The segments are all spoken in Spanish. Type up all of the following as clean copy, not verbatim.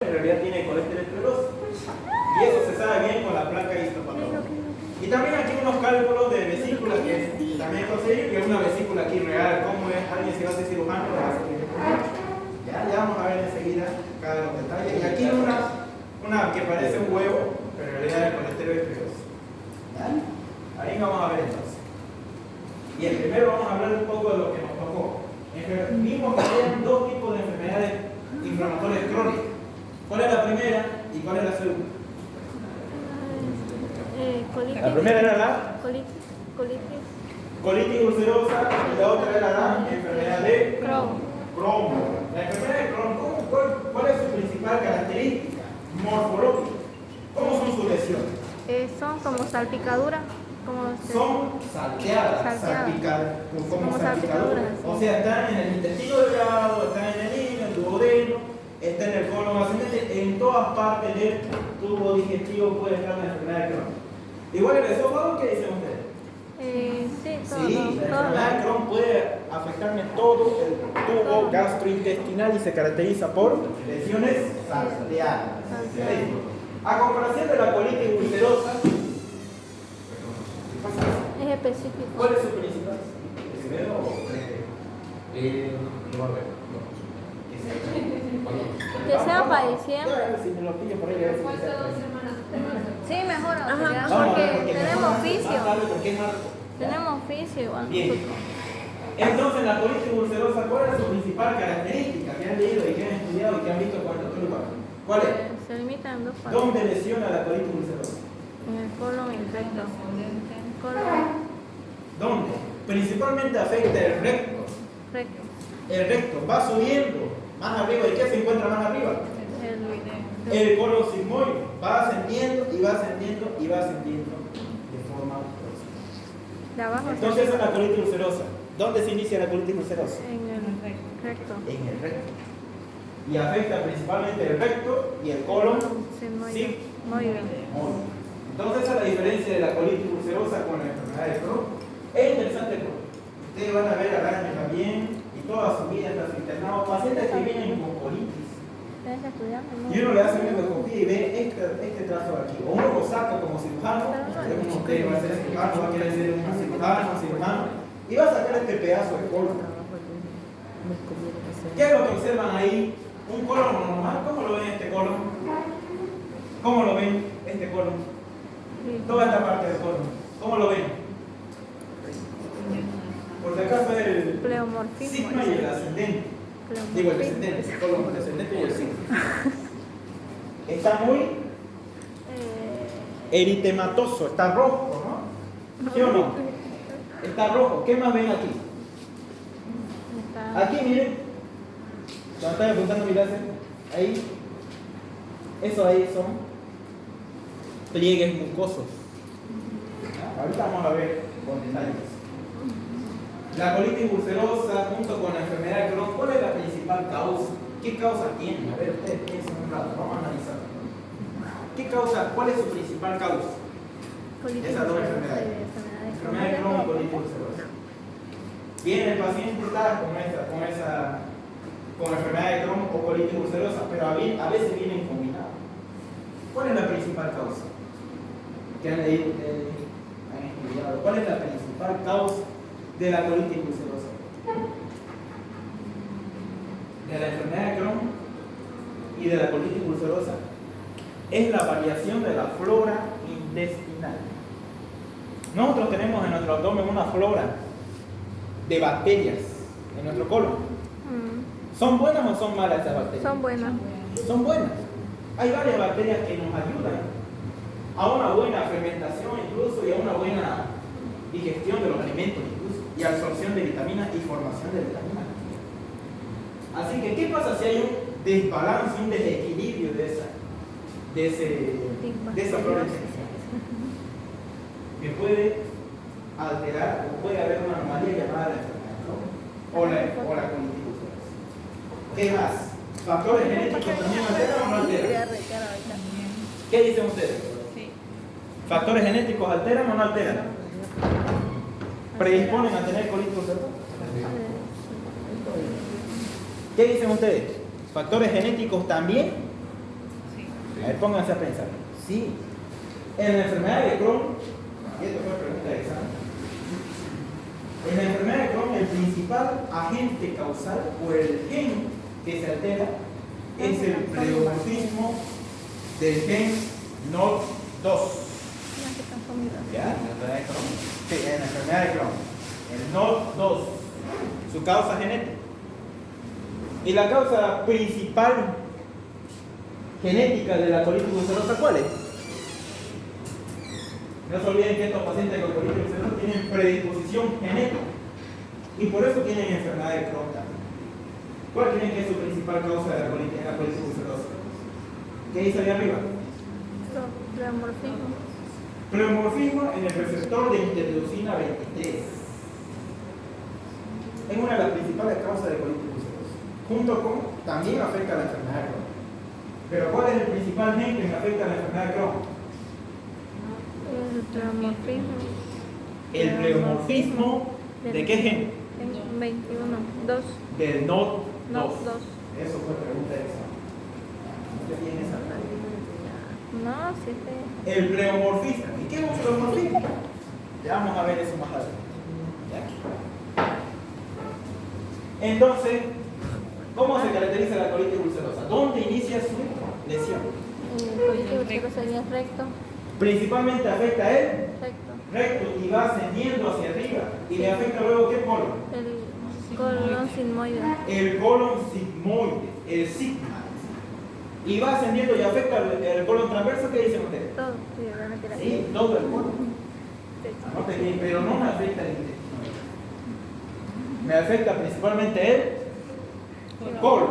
en realidad tiene colesterol y eso se sabe bien con la placa histopatológica. Y también aquí unos cálculos de vesícula que también conseguir, que es una vesícula aquí real, cómo es, alguien se va a hacer cirujano, lo va a hacer. Ya vamos a ver enseguida cada los detalles. Y aquí una que parece un huevo, pero en realidad el colesterol es peligroso. Ahí vamos a ver entonces. Y el primero vamos a hablar un poco de lo que nos tocó. Vimos que había dos tipos de enfermedades inflamatorias crónicas. ¿Cuál es la primera y cuál es la segunda? Colitis. La primera era la colitis ulcerosa y la otra era la enfermedad de Crohn. La enfermedad de Crohn, ¿cuál es su principal característica morfológica? ¿Cómo son sus lesiones? Son como salpicaduras. Son salteadas, como salpicaduras. O sea, están en el intestino delgado, están en el hígado, el duodeno, está en el colon ascendente, en todas partes del tubo digestivo puede estar la enfermedad de Crohn. Igual el esófago, ¿qué dicen ustedes? Sí, la enfermedad de Crohn puede afectarme todo el tubo gastrointestinal y se caracteriza por lesiones salteadas. A comparación de la colitis ulcerosa, es específico. ¿cuál es su principal? ¿Primero o no va a ver? Que sea para diciembre. Si me lo pillo por ahí, a ver si me sea. Sí, mejor, Vamos a ver, porque tenemos más oficio. tarde, porque es más- Tenemos oficio igual. Bien. Entonces, la colitis ulcerosa, ¿cuál es su principal característica? Que han leído y que han estudiado y que han visto cuánto lugar. ¿Cuál es? Se limita en dos partes. ¿Dónde lesiona la colitis ulcerosa? En el colon y el recto. Colon, ¿Dónde? Principalmente afecta el recto. recto. El recto va subiendo más arriba. ¿Y qué se encuentra más arriba? El colon sigmoide va ascendiendo y va ascendiendo y va ascendiendo de forma progresiva. De abajo Entonces esa es la colitis ulcerosa. ¿Dónde se inicia la colitis ulcerosa? en el recto. En el recto. Y afecta principalmente el recto y el colon sigmoide. Muy bien. Entonces esa es la diferencia de la colitis ulcerosa con la enfermedad de Crohn. Es interesante porque ustedes van a ver a Araña también y toda su vida hasta su internado, pacientes que vienen con colitis. ¿Tienes que estudiar? Y uno le hace una endoscopía y ve este trazo de aquí. O uno lo saca como cirujano, usted va a ser cirujano, va a querer ser un cirujano, y va a sacar este pedazo de colon. ¿Qué es lo que observan ahí? Un colon normal. ¿Cómo lo ven este colon? ¿Cómo lo ven este colon? Toda esta parte del colon. ¿Cómo lo ven? Por si acaso el Pleomorfismo. sigma y el ascendente. Digo el descendente, el colon descendente y el sigma. Está muy eritematoso, está rojo, ¿no? ¿Sí o no? Está rojo. ¿Qué más ven aquí? Aquí miren, cuando están apuntando mi láser, ahí, eso ahí son pliegues mucosos. Ahorita vamos a ver con detalles. La colitis ulcerosa junto con la enfermedad de Crohn, ¿cuál es la principal causa? ¿Qué causa tiene? A ver, ustedes piensen un rato, vamos a analizar. ¿Qué causa? ¿Cuál es su principal causa? Esas dos enfermedades. Enfermedad de Crohn y colitis ulcerosa. Viene el paciente está con enfermedad de Crohn o colitis ulcerosa, pero a veces vienen combinados. ¿Cuál es la principal causa? ¿Qué han leído ustedes? ¿Han estudiado? ¿Cuál es la principal causa de la colitis ulcerosa? De la enfermedad de Crohn y de la colitis ulcerosa es la variación de la flora intestinal. Nosotros tenemos en nuestro abdomen una flora de bacterias en nuestro colon. ¿Son buenas o son malas esas bacterias? Son buenas. Son buenas. Hay varias bacterias que nos ayudan a una buena fermentación incluso y a una buena digestión de los alimentos incluso y absorción de vitaminas y formación de vitaminas. Así que, ¿qué pasa si hay un desbalance, un desequilibrio de esa flora intestinal? Que puede alterar o puede haber una anomalía llamada la enfermedad, ¿no? o la colitis ulcerosa. ¿Qué más? ¿Factores genéticos también alteran o no alteran? ¿Qué dicen ustedes? ¿Factores genéticos alteran o no alteran? ¿Predisponen a tener colitis ulcerosa? ¿Qué dicen ustedes? ¿Factores genéticos también A ver, pónganse a pensar. Sí. En la enfermedad de Crohn, y esto fue pregunta de examen. En la enfermedad de Crohn, el principal agente causal o el gen que se altera es el pleomorfismo del gen NOD2. ¿Ya? ¿En la enfermedad de Crohn? Sí, en la enfermedad de Crohn. El NOD2. Su causa genética. Y la causa principal genética de la colitis ulcerosa, ¿cuál es? No se olviden que estos pacientes con colitis ulcerosa tienen predisposición genética y por eso tienen enfermedad de Crohn también. ¿Cuál creen que es su principal causa de la colitis ulcerosa? ¿Qué dice ahí arriba? Pleomorfismo. Pleomorfismo en el receptor de interleucina 23. Es una de las principales causas de colitis ulcerosa. Junto con, también afecta a la enfermedad de Crohn. Pero ¿cuál es el principal gen que afecta a la enfermedad de Crohn? El pleomorfismo. El pleomorfismo ¿de qué gen? 21. 2. Del NOD2. Eso fue pregunta de examen. ¿Usted tiene esa? No, sí, sí. El pleomorfismo. ¿Y qué es un pleomorfismo? Ya vamos a ver eso más adelante. ¿Ya? Entonces, ¿cómo se caracteriza la colitis ulcerosa? ¿Dónde inicia su lesión? El colitis ulcerosa sería recto. Principalmente afecta el Recto. recto y va ascendiendo hacia arriba. ¿Y le afecta luego qué colon? El colon sigmoide. El colon sigmoide, el sigma. Y va ascendiendo y afecta el colon transverso. ¿Qué dicen ustedes? Todo. Sí, realmente la Sí, todo el colon. Sí. Anoten bien, pero no me afecta el intestino. Me afecta principalmente el colon.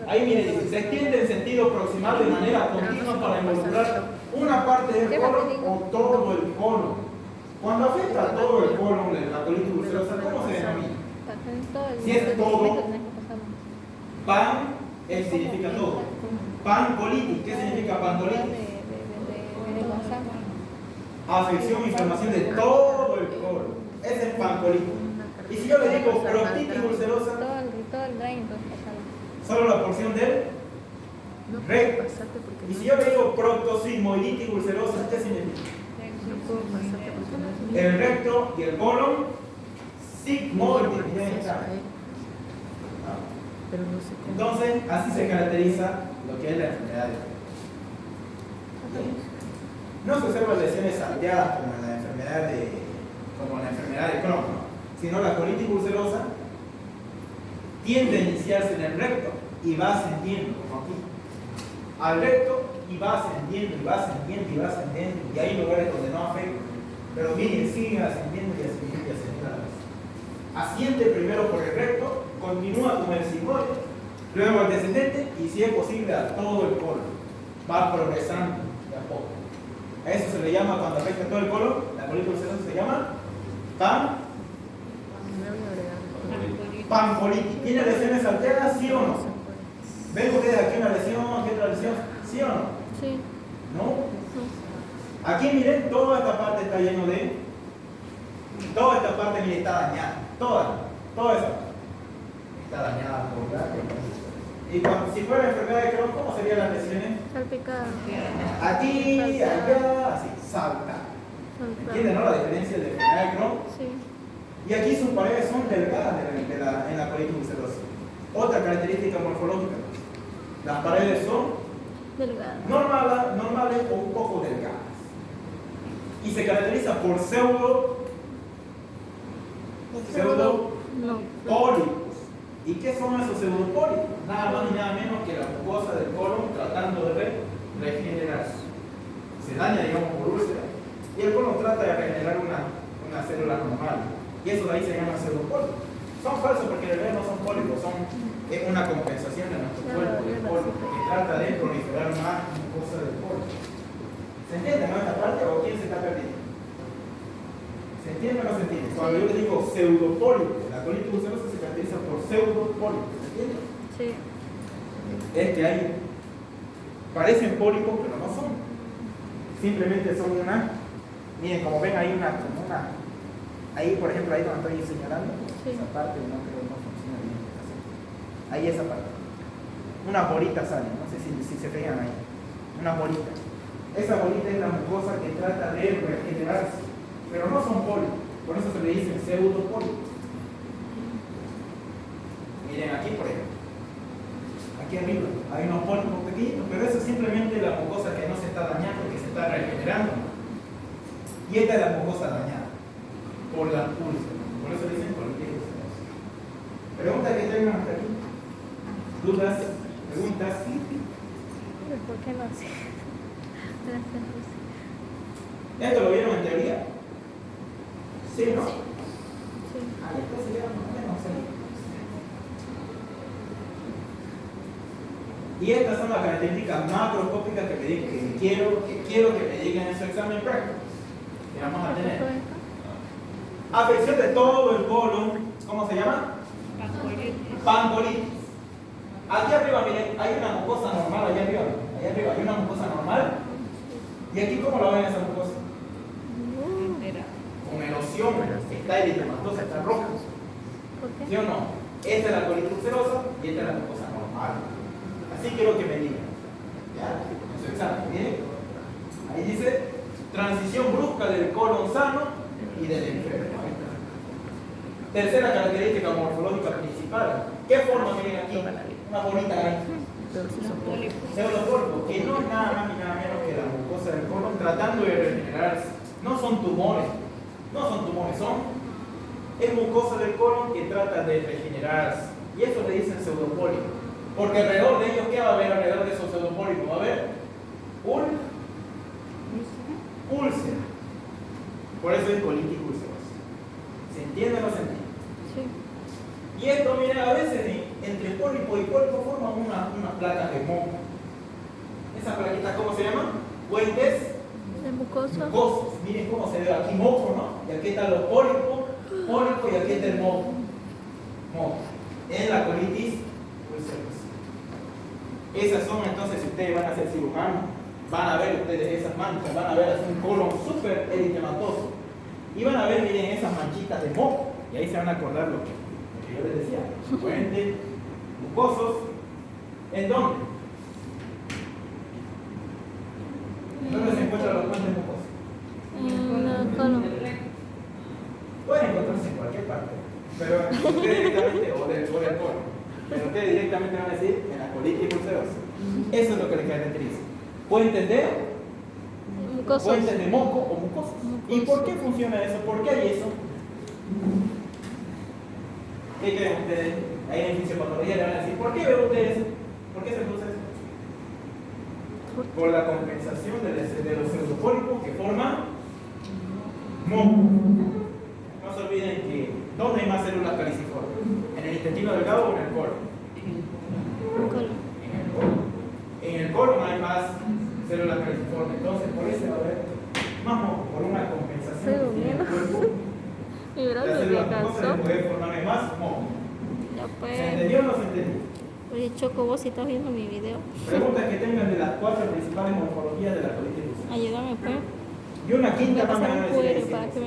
Ahí miren, dice, se extiende en sentido proximal de manera continua para involucrar una parte del colon o todo el colon. Cuando afecta a todo el colon, la colitis ulcerosa, ¿cómo se denomina? Si es todo, pan significa todo. Pancolitis, ¿qué significa pancolitis? Afección, inflamación de todo el colon. Ese es pancolitis. Y si yo le digo proctitis ulcerosa, Todo el drain, solo la porción del recto. Y si yo le digo proctosigmoiditis ulcerosa, ¿qué significa? El recto y el colon sigmoide. Entonces, así se caracteriza lo que es la enfermedad de Crohn. No se observan lesiones salteadas como en la enfermedad de Crohn, ¿no? Sino la colitis ulcerosa tiende a iniciarse en el recto y va ascendiendo, como aquí, al recto, y va ascendiendo, y va ascendiendo, y va ascendiendo, y hay lugares donde no afecta, pero miren, sigue ascendiendo y ascendiendo y ascendiendo a la vez. Asciende primero por el recto, continúa con el sigmoide, luego al descendente, y si es posible a todo el colon, va progresando de a poco. A eso se le llama, cuando afecta todo el colon, la colitis ulcerosa se llama pancolitis. ¿Tiene lesiones alternas, sí o no? ¿Ven ustedes aquí una lesión, aquí otra lesión? ¿Sí o no? Sí. ¿No? Aquí miren, toda esta parte está lleno de... Toda esta parte, miren, está dañada. Toda esa parte está dañada por la... Y si fuera enfermedad de Crohn, ¿cómo serían las lesiones? Salpicada. Aquí, allá, así, salta. ¿Entienden, no? La diferencia de enfermedad de Crohn. Sí. Y aquí sus paredes son delgadas en la colitis ulcerosa. Otra característica morfológica. Las paredes son Delgada. normales o un poco delgadas. Y se caracteriza por pseudopólipos. ¿Y qué son esos pseudopólipos? Nada más ni nada menos que la mucosa del colon tratando de regenerarse. Se daña, digamos, por úlcera. Y el colon trata de regenerar una célula normal. Y eso de ahí se llama pseudopólipos. Son falsos porque en realidad no son pólipos, es una compensación de nuestro cuerpo del pólipo que trata de proliferar más mucosa del colon. ¿Se entiende, no, esta parte o quién se está perdiendo? ¿Se entiende o no se entiende? Cuando yo le digo pseudopólipo, la colitis ulcerosa se caracteriza por pseudopólipo, ¿se entiende? Sí. Es que hay, parecen pólipos pero no son. Simplemente son miren, como ven hay ahí por ejemplo, ahí donde estoy señalando, sí. Esa parte no creo no funciona bien. Ahí esa parte. Unas bolitas salen, no sé si se fijan ahí. una bolita. Esa bolita es la mucosa que trata de regenerarse, pero no son pólipos, por eso se le dice pseudopólipos. Miren aquí, por ejemplo, aquí arriba hay unos pólipos pequeñitos, pero eso es simplemente la mucosa que no se está dañando, que se está regenerando. Y esta es la mucosa dañada por la úlcera, por eso dicen colitis ulcerosa. Preguntas que tengan hasta aquí, dudas, preguntas. ¿Por qué no sé? ¿Esto lo vieron en teoría? ¿Sí, no? Sí. Ah, entonces ya más o menos sé. Y estas son las características macroscópicas que quiero que me digan en su examen práctico. Que vamos a tener. Afección de todo el colon. ¿Cómo se llama? Pancolitis. Aquí arriba, miren, hay una mucosa normal allá arriba. Allá arriba hay una mucosa normal. ¿Y aquí cómo la ven esa mucosa? Con erosión, está eritematosa, está roja. ¿Por qué? ¿Sí o no? Esta es la colitis ulcerosa y esta es la mucosa normal. Así quiero que me digan. ¿Ya? En su examen, ¿bien? Ahí dice transición brusca del colon sano y del enfermo. Tercera característica morfológica principal. ¿Qué forma miren aquí? Una bolita ahí. Pseudopólipos, que no es nada más ni nada menos que la mucosa del colon tratando de regenerarse. No son tumores, es mucosa del colon que trata de regenerarse. Y eso le dicen pseudopólipos. Porque alrededor de ellos, ¿qué va a haber alrededor de esos pseudopólipos? Va a haber un úlcera. Por eso es colitis ulcerosa. ¿Se entiende o no se entiende? Sí. Y esto, miren, a veces entre pólipo y pólipo forman unas placas de moco. Esas plaquitas, ¿cómo se llaman? Puentes ¿De mucosa? mucosos. Miren cómo se ve aquí moco, ¿no? Y aquí están los pólipos y aquí está el moco. Moco. En la colitis ulcerosa. Esas son entonces, si ustedes van a ser cirujanos, van a ver ustedes esas manchas, van a ver así un colon súper eritematoso. Y van a ver, miren, esas manchitas de moco. Y ahí se van a acordar lo que yo les decía. Puentes mucosos. ¿En dónde? ¿Dónde se encuentran los puentes mucosos? En el colon. Pueden encontrarse en cualquier parte, pero ustedes directamente, o del colon, pero ustedes directamente van a decir en la colitis ulcerosa. Eso es lo que les caracteriza. ¿Puentes de? Mucosos. Puentes de moco o mucosos. ¿Y por qué funciona eso? ¿Por qué hay eso? ¿Qué creen ustedes? Ahí en fisiopatología le van a decir, ¿por qué ven ustedes eso? ¿Por qué se produce eso? Por la compensación de los pseudopólipos que forman moco. No se olviden que ¿dónde hay más células caliciformes? ¿En el intestino delgado o en el colon? En el colon. En el colon hay más células caliciformes, entonces por eso va a haber más moco, por una compensación que tiene el cuerpo. Las células mucosas de poder formar más moco. Ya pues. ¿Se entendió o no se entendió? Oye, Choco, vos si estás viendo mi video. Preguntas que tengan de las 4 principales morfologías de la colitis ulcerosa. Ayúdame, pues. Y una quinta más me van a decir ahí, para que me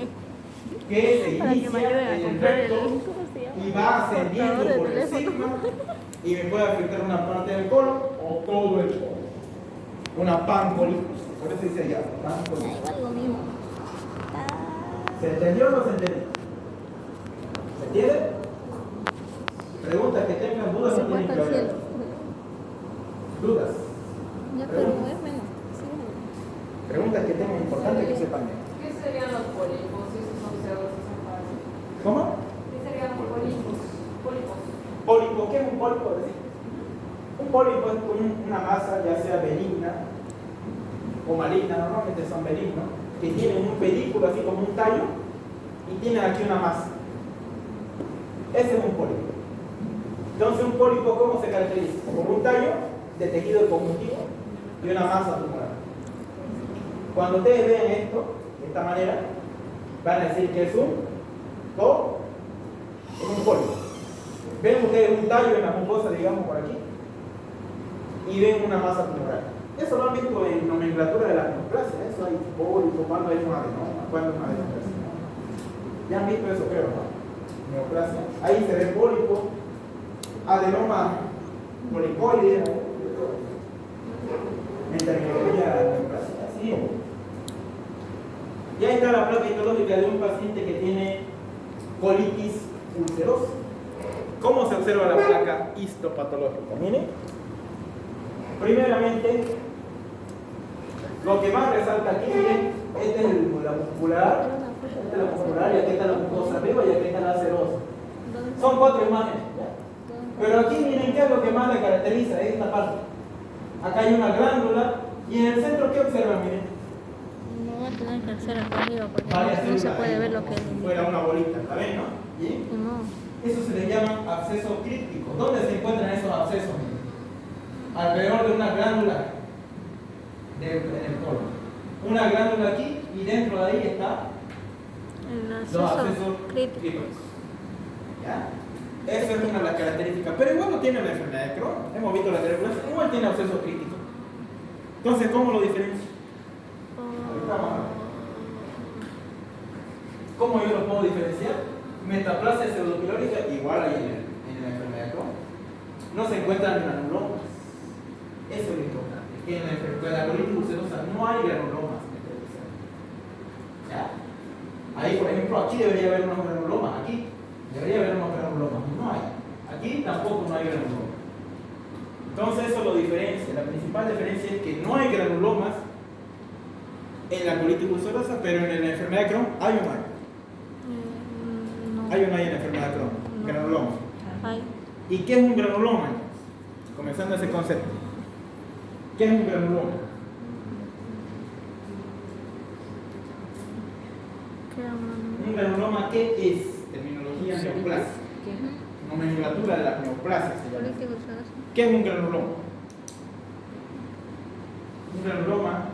que se para que me ayuden a inicia en el comprar el, recto ¿cómo se llama? y va ascendiendo Cortador de por el teléfono. sigma y me puede afectar una parte del colon o todo el colon. Una pancolitis. Por eso dice allá, pancolitis. Igual lo mismo. ¿Se entendió o no se entendió? ¿Se entiende? Preguntas que tengan dudas Se no fue tienen hasta que el hablar. cielo. Dudas. Ya, pero es menos. Sí. Preguntas que tengan importantes que sepan. ¿Qué serían los pólipos? Si esos son pseudos, esos falsos. ¿Cómo? ¿Qué serían los pólipos? Pólipos. Pólipo. ¿Qué es un pólipo? Un pólipo es una masa, ya sea benigna o maligna, normalmente son benignos, que tienen un pedículo así como un tallo y tienen aquí una masa. Ese es un pólipo. Entonces, un pólipo, ¿cómo se caracteriza? Como un tallo de tejido conjuntivo y una masa tumoral. Cuando ustedes vean esto, de esta manera, van a decir que es un pólipo. Ven ustedes un tallo en la mucosa, digamos, por aquí, y ven una masa tumoral. Eso lo han visto en nomenclatura de la neoplasia. Eso hay pólipo, cuando hay un adenoma, cuando hay una adenocarcinoma. Ya han visto eso, creo, ¿no? Neoplasia. Ahí se ve pólipo, adenoma polipoide. En terminología neoplásica, sí. Ya está la placa histológica de un paciente que tiene colitis ulcerosa. ¿Cómo se observa la placa histopatológica? Miren. Primeramente, lo que más resalta aquí, miren, esta es la muscular, esta es la muscular y aquí está la mucosa arriba y aquí está la serosa. Son 4 imágenes, ¿ya? Pero aquí miren qué es lo que más le caracteriza, esta parte. Acá hay una glándula y en el centro, ¿qué observan? Miren. No va a tener que hacer acá arriba porque Varias no se células puede ahí, ver lo como que si es. fuera una bolita, ¿está bien, no? ¿Y? No. Eso se le llama absceso críptico. ¿Dónde se encuentran esos abscesos? Alrededor de una glándula en el colon. Una glándula aquí y dentro de ahí está El los acceso abscesos crítico. crípticos. ¿Ya? Esa es una de las características. Pero igual no tiene la enfermedad de Crohn. Hemos visto la tuberculosis, igual tiene absceso crítico. Entonces, ¿cómo lo diferencio? Ahorita vamos a ver. ¿Cómo yo lo puedo diferenciar? Metaplasia pseudopilórica igual hay en la enfermedad de Crohn. No se encuentran granulomas. Eso es lo importante. Que en la colitis ulcerosa no hay granulomas. ¿Ya? Ahí, por ejemplo, aquí debería haber unos granulomas. Aquí debería haber unos granulomas. No hay. Aquí tampoco no hay granulomas. Entonces eso lo diferencia. La principal diferencia es que no hay granulomas en la colitis ulcerosa, pero en la enfermedad de Crohn hay o no hay. No. Hay o no hay en la enfermedad de Crohn. No. Granuloma. Hay. ¿Y qué es un granuloma? Comenzando ese concepto. ¿Qué es un granuloma? Un granuloma, ¿qué es? Terminología neoplásica. Nomenclatura de las neoplasias se llama. ¿Qué es un granuloma? Un granuloma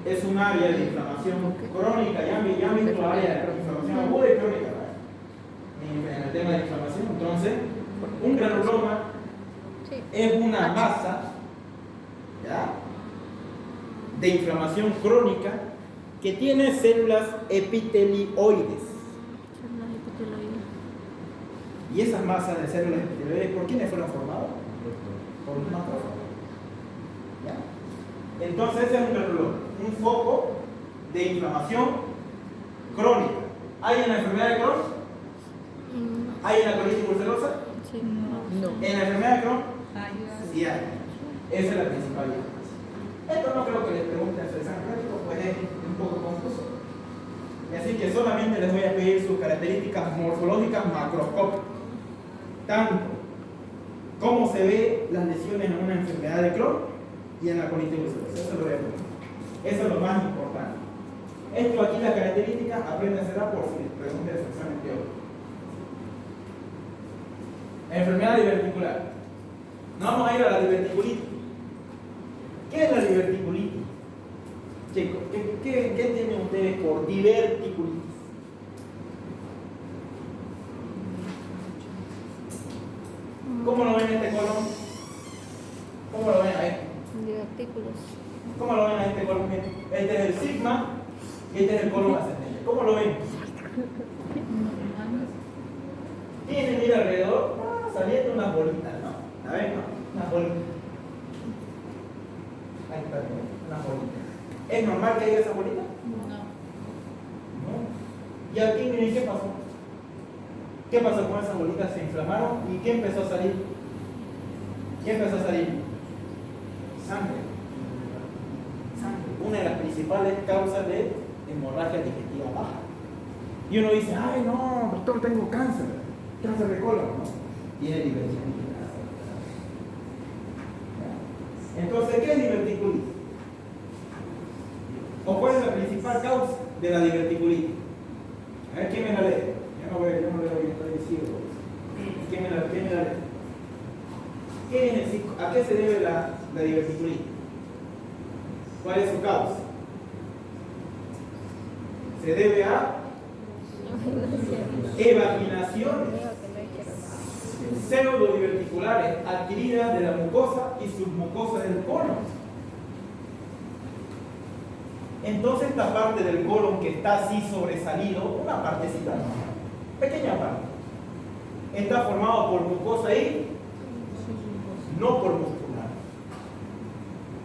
es un área de inflamación crónica, ya han visto área de inflamación aguda y crónica, ¿verdad? En el tema de inflamación. Entonces, un granuloma es una masa, ¿ya?, de inflamación crónica que tiene células epitelioides. Y esas masas de células epitelioides, ¿por quiénes fueron formadas? Por los macrófagos. ¿Ya? Entonces ese es un granuloma, un foco de inflamación crónica. ¿Hay en la enfermedad de Crohn? ¿Hay en la colitis ulcerosa? Sí. No. ¿En la enfermedad de Crohn? Ay, Sí hay. Esa es la principal diferencia. Esto no creo que les pregunten su examen práctico, pues es un poco confuso. Así que solamente les voy a pedir sus características morfológicas macroscópicas. Tanto cómo se ve las lesiones en una enfermedad de Crohn y en la colitis ulcerosa. Eso lo voy a poner. Eso es lo más importante. Esto aquí, las características, apréndensela por si les preguntan su examen teórico. Enfermedad diverticular. No vamos a ir a la diverticulitis. ¿Qué es la diverticulitis? Chicos, ¿qué tienen ustedes por diverticulitis? ¿Cómo lo ven en este colon? ¿Cómo lo ven ahí? Divertículos. ¿Cómo lo ven a este colon? Este es el sigma y este es el colon ascendente. ¿Cómo lo ven? Tienen ir alrededor, saliendo unas bolitas, ¿no? ¿La ven? ¿No? Unas bolitas. Ahí está, unas bolitas. ¿Es normal que haya esa bolita? No. Y aquí miren qué pasó. ¿Qué pasó con esas bolitas? Se inflamaron y ¿qué empezó a salir? ¿Qué empezó a salir? Sangre. Sangre. Una de las principales causas de hemorragia digestiva baja. Y uno dice, ay no, doctor, tengo cáncer. Cáncer de colon, ¿no? Tiene diverticulitis. Entonces, ¿qué es diverticulitis? ¿O cuál es la principal causa de la diverticulitis? A ver, ¿quién me la lee? Yo no leo bien, estoy ciego. ¿Quién me la lee? ¿A qué se debe la diverticulitis? ¿Cuál es su causa? Se debe a evaginaciones pseudodiverticulares adquiridas de la mucosa y submucosa del colon. Entonces esta parte del colon que está así sobresalido, una partecita, pequeña parte, está formado por mucosa y no por muscular.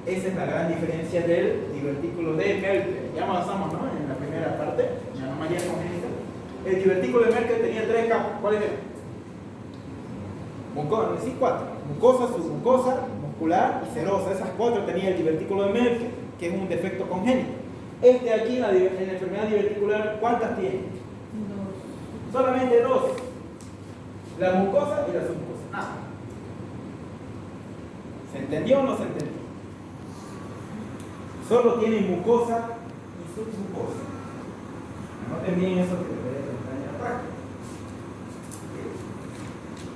Esa es la gran diferencia del divertículo de Merkel. Ya avanzamos, ¿no? En la primera parte, la anomalía congénita. El divertículo de Merkel tenía 3 capas. ¿Cuáles eran? Sí, 4. Mucosa, submucosa, muscular y serosa. Esas 4 tenía el divertículo de Merkel, que es un defecto congénito. Este aquí en la enfermedad diverticular, ¿cuántas tiene? 2. Solamente 2. La mucosa y la submucosa. Nada. ¿Se entendió o no se entendió? Solo tiene mucosa y submucosa. Noten bien eso que les voy a contar en la práctica.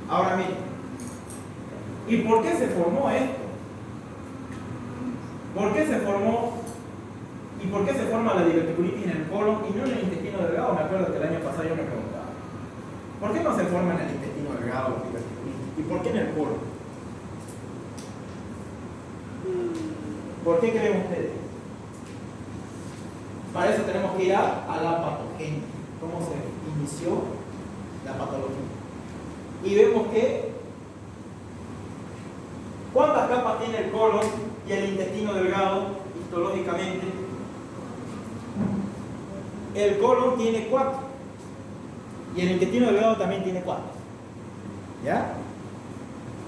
Ahora miren. ¿Y por qué se formó esto? ¿Por qué se formó? ¿Y por qué se forma la diverticulitis en el colon y no en el intestino delgado? Me acuerdo que el año pasado yo me preguntaba. ¿Por qué no se forma en el intestino delgado la diverticulitis? ¿Y por qué en el colon? ¿Por qué creen ustedes? Para eso tenemos que ir a la patogenia. ¿Cómo se inició la patología? Y vemos que ¿cuántas capas tiene el colon y el intestino delgado histológicamente? El colon tiene 4 y el intestino delgado también tiene 4. ¿Ya?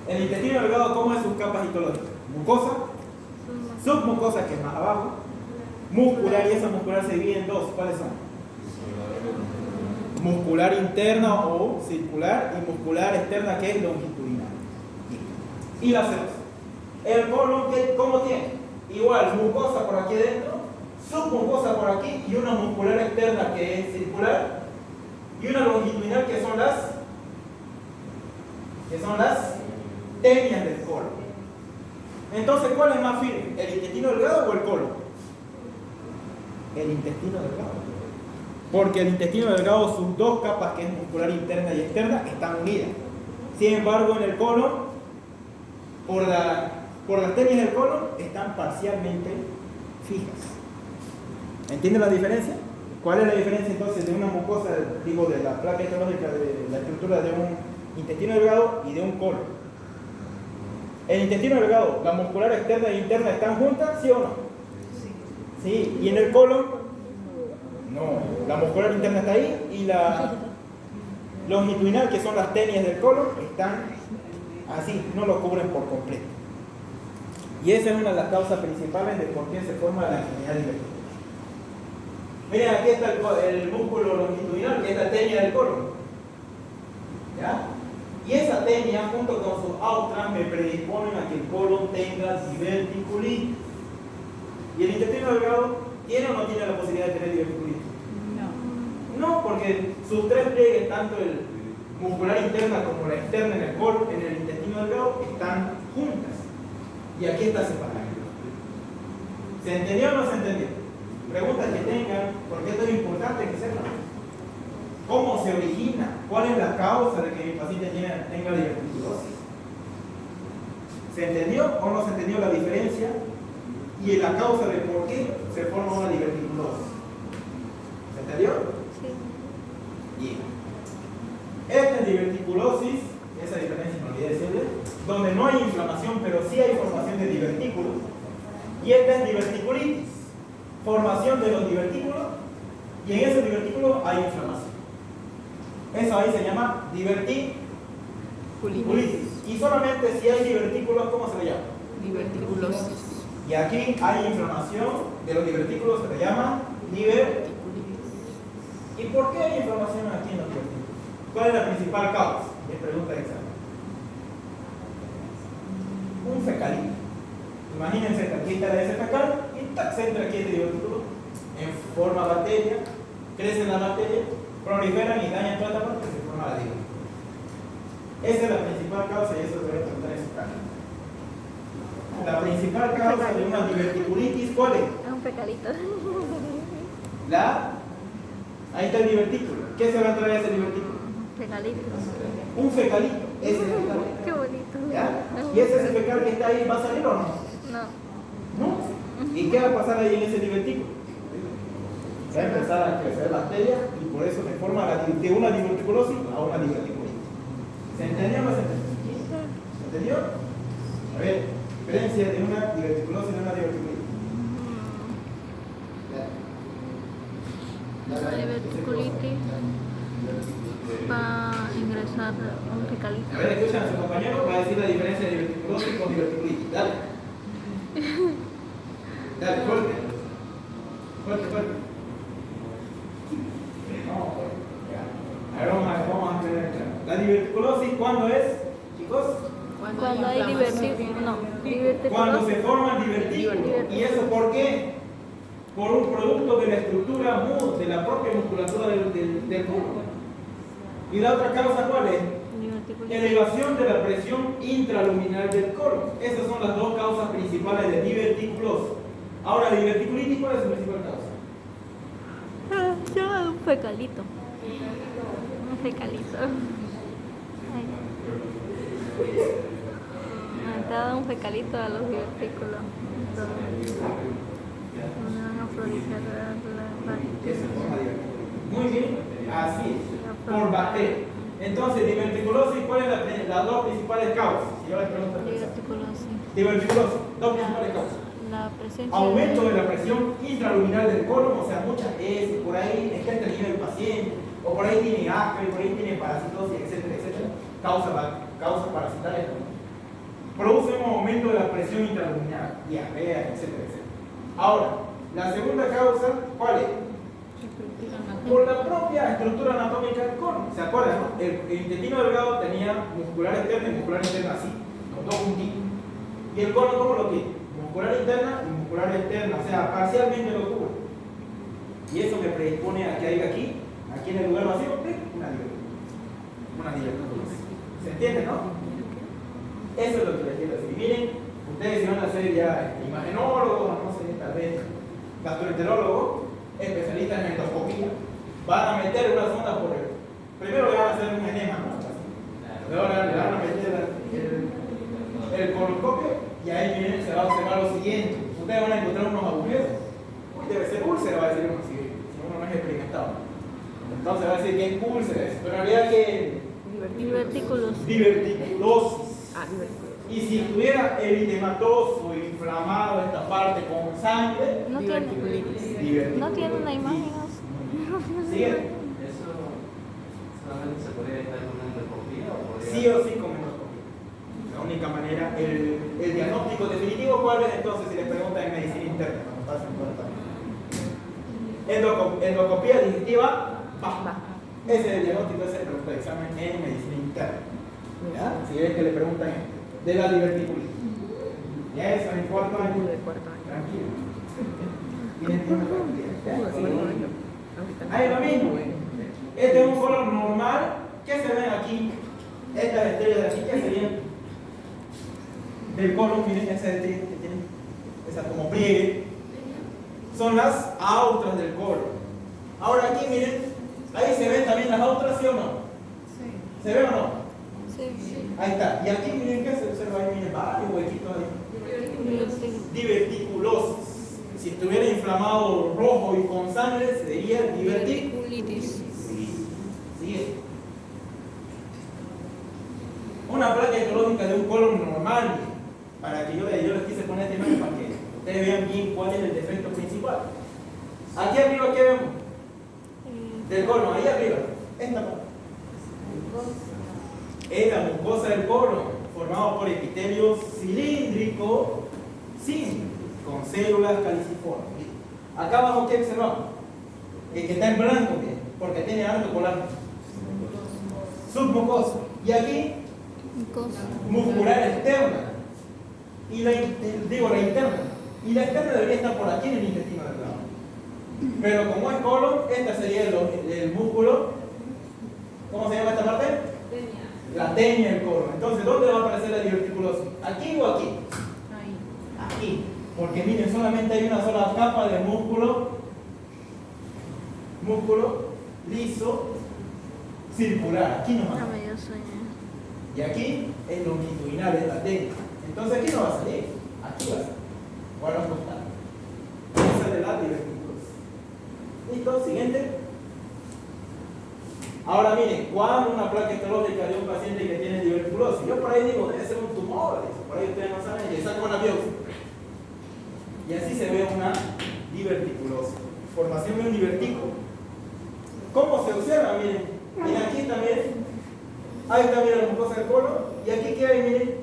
El intestino delgado, ¿cómo es sus capas histológicas? Mucosa, submucosa, que es más abajo, muscular, y esa muscular se divide en 2. ¿Cuáles son? Muscular interna o circular y muscular externa, que es longitudinal. Y la serosa. El colon, ¿cómo tiene? Igual, mucosa por aquí adentro, submucosa por aquí y una muscular externa que es circular y una longitudinal que son las tenias del colon. Entonces, ¿cuál es más firme? ¿El intestino delgado o el colon? El intestino delgado. Porque el intestino delgado, sus 2 capas, que es muscular interna y externa, están unidas. Sin embargo, en el colon, por las tenias del colon, están parcialmente fijas. ¿Entienden la diferencia? ¿Cuál es la diferencia entonces de una mucosa, digo, de la placa histológica, de la estructura de un intestino delgado y de un colon? El intestino delgado, la muscular externa e interna están juntas, ¿sí o no? Sí. ¿Y en el colon? No. La muscular interna está ahí y la longitudinal, que son las tenias del colon, están así, no lo cubren por completo. Y esa es una de las causas principales de por qué se forma la enfermedad diverticular. Miren, aquí está el músculo longitudinal, que es la tenia del colon. ¿Ya? Y esa tenia, junto con sus outras, me predisponen a que el colon tenga diverticulitis. ¿Y el intestino delgado tiene o no tiene la posibilidad de tener diverticulitis? No, porque sus 3 pliegues, tanto el muscular interna como la externa en el colon, en el intestino delgado, están juntas. Y aquí está separado. ¿Se entendió o no se entendió? Preguntas que tengan, porque esto es importante que sepan. ¿Cómo se origina? ¿Cuál es la causa de que mi paciente tenga diverticulosis? ¿Se entendió o no se entendió la diferencia? Y la causa de por qué se forma una diverticulosis. ¿Se entendió? Sí. Bien. Esta es diverticulosis, esa diferencia me olvidé decirle, donde no hay inflamación, pero sí hay formación de divertículos. Y esta es diverticulitis, formación de los divertículos, y en esos divertículos hay inflamación. Eso ahí se llama diverticulitis. Y solamente si hay divertículos, ¿cómo se le llama? Diverticulosis. Y aquí hay inflamación de los divertículos, se le llama diverticulitis. ¿Y por qué hay inflamación aquí en los divertículos? ¿Cuál es la principal causa? Es pregunta de examen. Un fecalito. Imagínense que aquí está ese fecal y ¡tac! Se entra aquí este divertículo en forma bacteria, crecen las bacterias, proliferan y dañan toda esta parte y se forma la diverticulitis. Esa es la principal causa y eso se debe preguntar en su caso. La principal causa de una diverticulitis, ¿cuál es? Un fecalito. Ahí está el divertículo. ¿Qué se va a traer ese divertículo? Fecalito. Un fecalito. Ese es el fecal. Qué bonito. ¿Ya? ¿Y ese fecal que está ahí va a salir o no? No. ¿No? ¿Y qué va a pasar ahí en ese divertículo? Va a empezar a crecer bacterias y por eso se forma de una diverticulosis a una diverticulitis. ¿Se entendió o no se entendió? ¿Se entendió? A ver, Diferencia de una diverticulosis y de una diverticulitis. La diverticulitis va a ingresar un fecalito. A ver, escuchan a su compañero, va a decir la diferencia de diverticulosis con diverticulitis. Dale. Dale, fuerte. Fuerte, fuerte. Vamos, fuerte. Ya. A ver, vamos a tener claro. La diverticulosis, ¿cuándo es, chicos? Cuando hay diverticulosis. Cuando se forma el divertículo. ¿Y eso por qué? Por un producto de la estructura de la propia musculatura del músculo. ¿Y la otra causa cuál es? Elevación de la presión intraluminal del colon. Esas son las dos causas principales de diverticulosis. Ahora, diverticulitis, ¿cuál es su principal causa? Yo un fecalito. Un fecalito. Ay. Me está dando un fecalito a los divertículos. Me van a florecer Que se forma diverticulitis. Muy bien, así es. Por bacterias. Entonces, diverticulosis, ¿cuáles son las dos principales causas? Si yo les pregunto. Diverticulosis, dos principales causas. La presencia Aumento de la presión intraluminal del colon, o sea, muchas veces por ahí es que está el nivel del paciente, o por ahí tiene asca, por ahí tiene parasitosis, etcétera, etcétera. Causa parasitaria también. Produce un aumento de la presión intraluminal, diarrea, etcétera, etcétera. Ahora, la segunda causa, ¿cuál es? Por la propia estructura anatómica del colon. ¿Se acuerdan, no? El intestino delgado tenía muscular externa y muscular interna así, con dos puntitos. ¿Y el colon cómo lo tiene? Muscular interna y muscular externa, o sea, parcialmente lo cubre. Y eso me predispone a que haya aquí en el lugar vacío, una diverticulosis. ¿Se entiende, no? Eso es lo que les quiero decir. Miren, ustedes se van a hacer ya imagenólogos, no sé, tal vez gastroenterólogos, especialistas en endoscopía, van a meter una sonda por el. Primero le van a hacer un enema, ¿no? Luego le van a meter el coloscopio y ahí miren, se va a observar lo siguiente. Ustedes van a encontrar unos agujeros. Uy, debe ser úlcera, va a decir uno, si uno no es experimentado. Entonces va a decir que es úlcera, pero en realidad que divertículos. Diverticulosis. Y si estuviera eritematoso, inflamado esta parte con sangre, No tiene una imagen. ¿Sigue? ¿Eso solamente se podría estar con una endoscopía o podría... Sí o sí con endoscopía. La única manera, el diagnóstico definitivo, ¿cuál es entonces si les preguntan en medicina interna? Cuando pasan por el endoscopía digestiva baja. Ese es el diagnóstico, ese es el pregunta de examen en medicina interna. ¿Ya? Si ven que le preguntan de la diverticulitis. Ya eso no importa. Tranquilo. Tienen tiempo tranquilo. Ahí lo mismo. Este es un color normal. ¿Qué se ven aquí? Estas estrellas de aquí, ¿qué serían? Del colon, miren esa estrella que tiene, esa como pliegue. Son las autras del colon. Ahora aquí miren, ahí se ven también las autras, ¿sí o no? Sí. ¿Se ve o no? Sí. Ahí está. Y aquí miren que se observa ahí, miren varios huequitos ahí. Diverticulosis. Si estuviera inflamado rojo y con sangre, sería diverticulitis. Sí. Una placa histológica de un colon normal, para que yo les quise poner esta imagen para que ustedes vean bien cuál es el defecto principal. Aquí arriba, ¿qué vemos? Del colon, ahí arriba. Esta parte. Es la mucosa del colon, formado por epitelio cilíndrico, con células caliciformes. Acá abajo, ¿qué observamos? El que está en blanco, porque tiene alto colar. Submucosa. Y aquí, muscular externa. Y la interna. Y la externa debería estar por aquí en el intestino delgado. Pero como es colon, esta sería el músculo. ¿Cómo se llama esta parte? La tenia del colon. Entonces, ¿dónde va a aparecer la diverticulosis? ¿Aquí o aquí? Aquí. Porque miren, solamente hay una sola capa de músculo liso circular. Aquí nomás. Y aquí es longitudinal, es la tenia. Entonces aquí no va a salir. Aquí va a salir. O a los costados. Esa es de la diverticulosis. ¿Listo? Siguiente. Ahora miren, cuando una placa histológica de un paciente que tiene diverticulosis, yo por ahí digo, debe ser un tumor, por ahí ustedes no saben, y saco una biopsia. Y así se ve una diverticulosis, formación de un divertículo. ¿Cómo se observa? Miren, y aquí también, ahí está, miren, la mucosa del colon, y aquí ¿qué hay? Miren,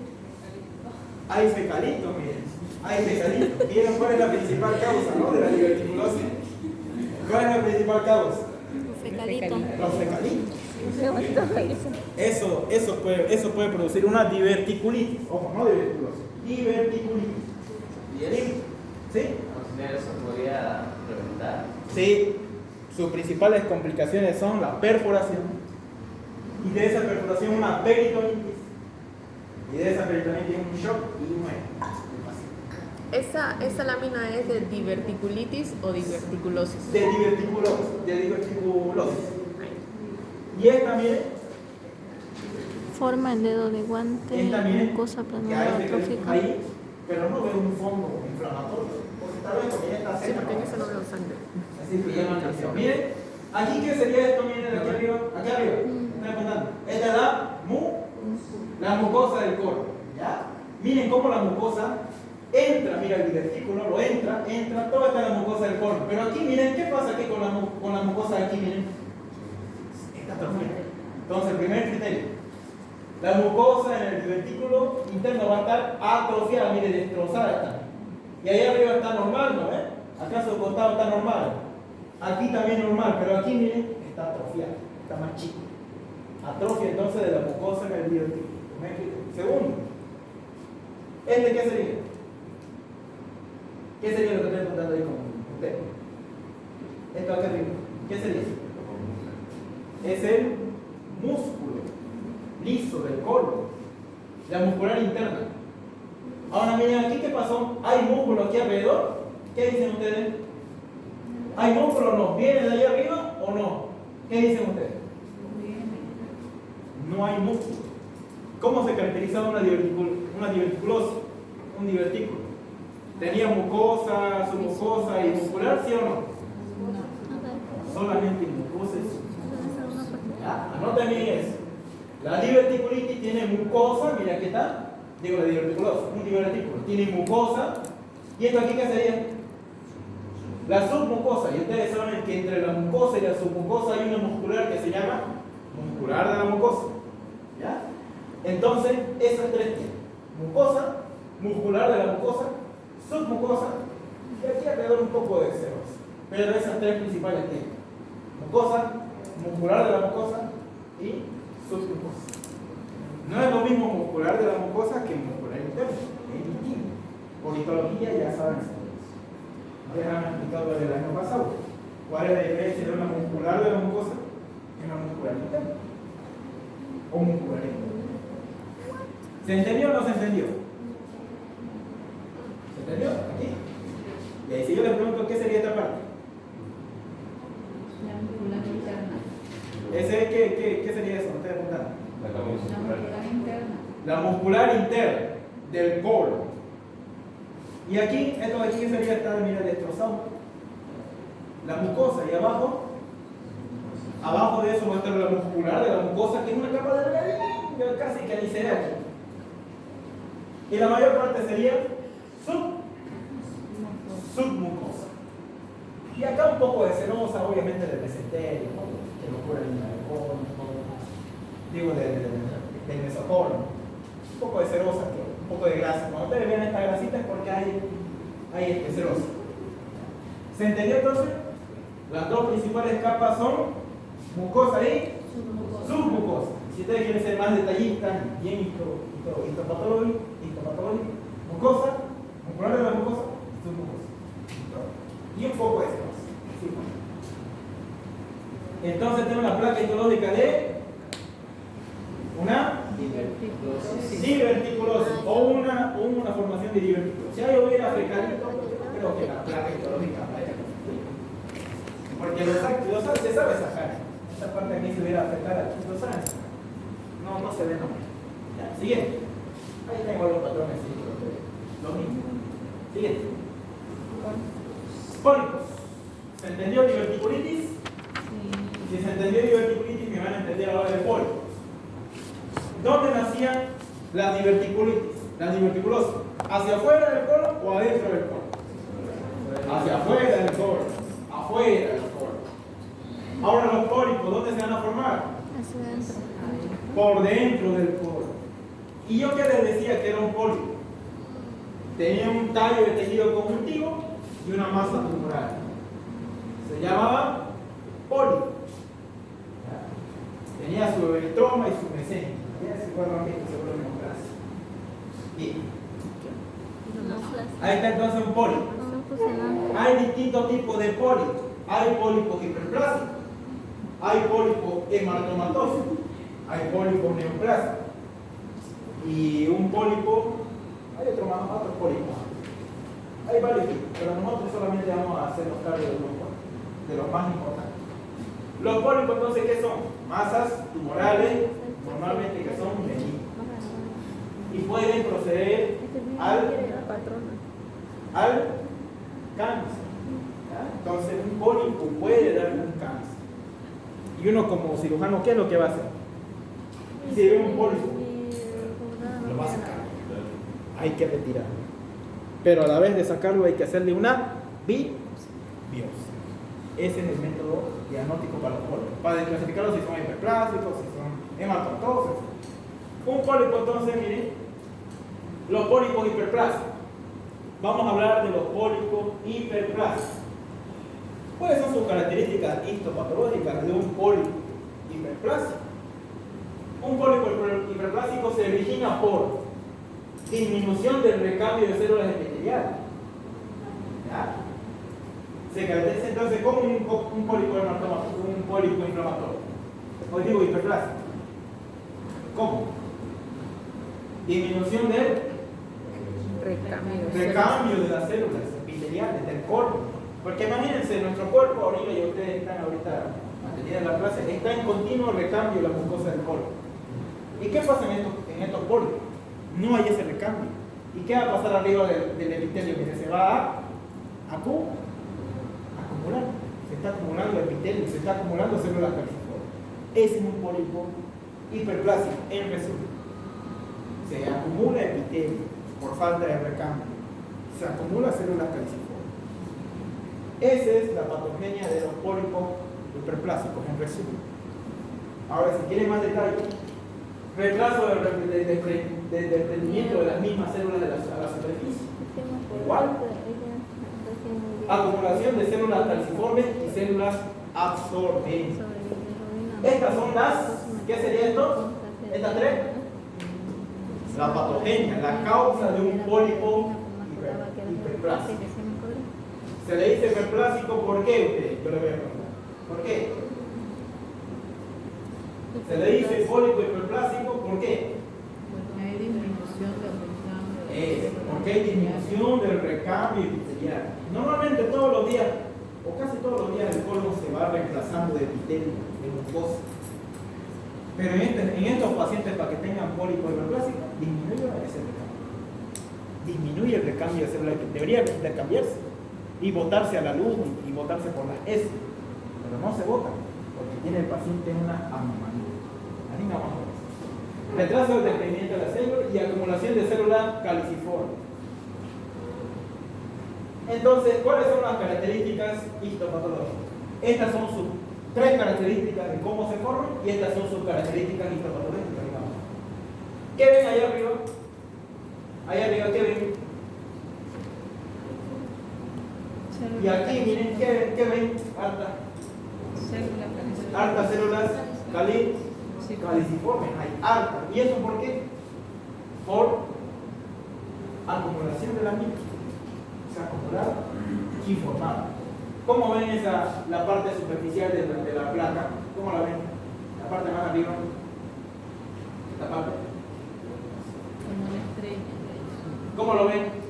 hay fecalito, miren, hay fecalito. ¿Vieron cuál es la principal causa, no, de la diverticulosis? ¿Cuál es la principal causa? Fecalito. Los fecalitos. Eso puede producir una diverticulitis. Ojo, no diverticulosis. Diverticulitis. ¿Bien? ¿Sí? Auxiliar, ¿eso podría reventar? Sí. Sus principales complicaciones son la perforación. Y de esa perforación una peritonitis. Y de esa peritonitis un shock y muere. ¿Esa lámina es de diverticulitis o diverticulosis? De diverticulosis. Y esta, miren, Forma el dedo de guante, esta, miren, mucosa que planar hay atrófica. ahí, pero no veo un fondo inflamatorio. Porque tal vez porque ya está Sí, seca. porque en eso no veo sangre. Así que llama la atención. Miren, aquí qué sería esto, miren, de aquí arriba, aquí arriba. Están contando. Esta es la mucosa del colon. ¿Ya? Miren cómo la mucosa entra, mira el divertículo, lo entra, toda esta es la mucosa del colon. Pero aquí, miren, ¿qué pasa aquí con la mucosa de aquí? Miren, está atrofiada. Entonces, el primer criterio, la mucosa en el divertículo interno va a estar atrofiada, miren, destrozada está. Y ahí arriba está normal, ¿no? Acá a su costado está normal. Aquí también normal, pero aquí, miren, está atrofiada, está más chico. Atrofia entonces de la mucosa en el divertículo. Segundo, ¿este qué sería? ¿Qué sería lo que estoy contando ahí con usted? Esto acá arriba, ¿qué sería? Es el músculo liso del colon, la muscular interna. Ahora miren aquí qué pasó, hay músculo aquí alrededor. ¿Qué dicen ustedes? ¿Hay músculo o no? ¿Viene de ahí arriba o no? ¿Qué dicen ustedes? No hay músculo. ¿Cómo se caracteriza una diverticulosis? Un divertículo. ¿Tenía mucosa, submucosa y muscular, sí o no? Solamente mucosa y submucosa. ¿Ya? Anoten bien eso. La diverticulitis tiene mucosa, mira aquí está. Digo la diverticulosis, un divertículo. Tiene mucosa. ¿Y esto aquí qué sería? La submucosa. Y ustedes saben que entre la mucosa y la submucosa hay una muscular que se llama muscular de la mucosa. ¿Ya? Entonces, esas tres tienen mucosa, muscular de la mucosa, submucosa y aquí alrededor un poco de serosa. Pero esas tres principales tienen mucosa, muscular de la mucosa y submucosa. No es lo mismo muscular de la mucosa que muscular interno, es distinto. Por histología ya saben eso. Ya han explicado el año pasado. ¿Cuál es la diferencia de una muscular de la mucosa y una muscular interna? O muscular interna. ¿Se entendió o no se entendió? ¿Se entendió? Aquí. Y ahí si yo les pregunto qué sería esta parte. La muscular interna. ¿Qué sería eso? Ustedes apuntan. La muscular interna. La muscular interna del colon. Y aquí, esto de aquí que sería estar, mira, destrozado. La mucosa y abajo de eso va a estar la muscular de la mucosa, que es una capa delgadita, casi que ni se ve aquí. Y la mayor parte sería submucosa. Y acá un poco de serosa, obviamente del mesenterio, ¿no? Que lo cura el colon, digo del mesocolon. Un poco de serosa, un poco de grasa. Cuando ustedes ven esta grasita es porque hay serosa. ¿Se entendió entonces? Las dos principales capas son mucosa y submucosa. Si ustedes quieren ser más detallistas, bien histopatológico, mucosa, muscular de la mucosa, submucosa. Y un poco de serosa. Sí. Entonces tengo una placa histológica de una diverticulosis o una formación de diverticulosis. Si ahí hubiera fecalito, creo que la placa histológica vaya a confundir. Porque se sabe sacar. Esta parte aquí se hubiera afectado, lo saben. No se ve nomás. Ya, siguiente. Ahí tengo los patrones, sí, los mismos. Siguiente. Pólipos. ¿Se entendió diverticulitis? Sí. Si se entendió diverticulitis, me van a entender ahora de pólipos. ¿Dónde nacían las diverticulitis? Las diverticulosis. ¿Hacia afuera del colon o adentro del colon? Hacia afuera del colon. Afuera del colon. Ahora los pólipos, ¿dónde se van a formar? Hacia adentro. Por dentro del colon. ¿Y yo qué les decía que era un pólipo? Tenía un tallo de tejido conjuntivo y una masa tumoral. Se llamaba pólipo. Tenía su estroma y su mesénquima. Ya se acuerdan que esto se vuelve en clase. Bien. Ahí está entonces un pólipo. Hay distintos tipos de pólipos. Hay pólipos hiperplásicos. Hay pólipos hematomatosos. Hay pólipos neoplásicos. Y un pólipo, hay otros pólipos. Hay varios tipos, pero nosotros solamente vamos a hacernos cargo de los más importantes. Los pólipos entonces, ¿qué son? Masas tumorales, normalmente que son benignas. Y pueden proceder al cáncer. ¿Ya? Entonces un pólipo puede dar un cáncer. Y uno como cirujano, ¿qué es lo que va a hacer? Si ve un pólipo, lo va a sacar. Hay que retirarlo. Pero a la vez de sacarlo hay que hacerle una biopsia. Ese es el método diagnóstico para los pólipos. Para clasificarlos si son hiperplásicos, si son hematotosos. Un pólipo entonces, miren, los pólipos hiperplásicos. Vamos a hablar de los pólipos hiperplásicos. ¿Cuáles son sus características histopatológicas de un pólipo hiperplásico? Un pólipo hiperplásico se origina por disminución del recambio de células epiteliales. ¿Ya? Se caracteriza entonces como un pólipo hematomatoso, un pólipo inflamatorio. Hoy digo hiperplásico. ¿Cómo? Disminución del recambio de las células epiteliales del colon. Porque imagínense, nuestro cuerpo ahorita, y ustedes están ahorita atendiendo en la clase, está en continuo recambio la mucosa del colon. ¿Y qué pasa en estos pólipos? No hay ese recambio. ¿Y qué va a pasar arriba del epitelio? Que se va a acumular. Se está acumulando epitelio, se está acumulando células calciformes. Ese es un pólipo hiperplásico, en resumen. Se acumula epitelio por falta de recambio. Se acumula células calciformes. Esa es la patogenia de los pólipos hiperplásicos, en resumen. Ahora, si quieren más detalles, retraso del desprendimiento de las mismas células a la superficie. Igual. Acumulación de células calciformes y células absorbentes. Estas son las, ¿qué sería esto? Estas tres. La patogenia, la causa de un pólipo hiperplásico. Se le dice hiperplásico, ¿por qué ustedes? Yo le voy a preguntar. ¿Por qué? Se le dice pólipo hiperplásico, ¿por qué? Porque hay disminución del recambio. Porque hay disminución del recambio epitelial. Normalmente todos los días, o casi todos los días, el colon se va reemplazando de epitelio, de mucosa. Pero en estos pacientes, para que tengan pólipo hiperplásico, disminuye ese recambio. Disminuye el recambio de células que debería intercambiarse y botarse a la luz y botarse por las heces. Pero no se bota, porque tiene el paciente una anomalía. Retraso del desprendimiento de la célula y acumulación de células calciformes. Entonces, ¿cuáles son las características histopatológicas? Estas son sus tres características de cómo se forman y estas son sus características histopatológicas, digamos. ¿Qué ven allá arriba? Allá arriba, ¿qué ven? Y aquí, miren, ¿qué ven? Hartas células calciformes, hay hartas. ¿Y eso por qué? Por acumulación de la misma. Se acumularon y formaron. ¿Cómo ven la parte superficial de la placa? ¿Cómo la ven? La parte más arriba. Esta parte. Como una estrella. ¿Cómo lo ven?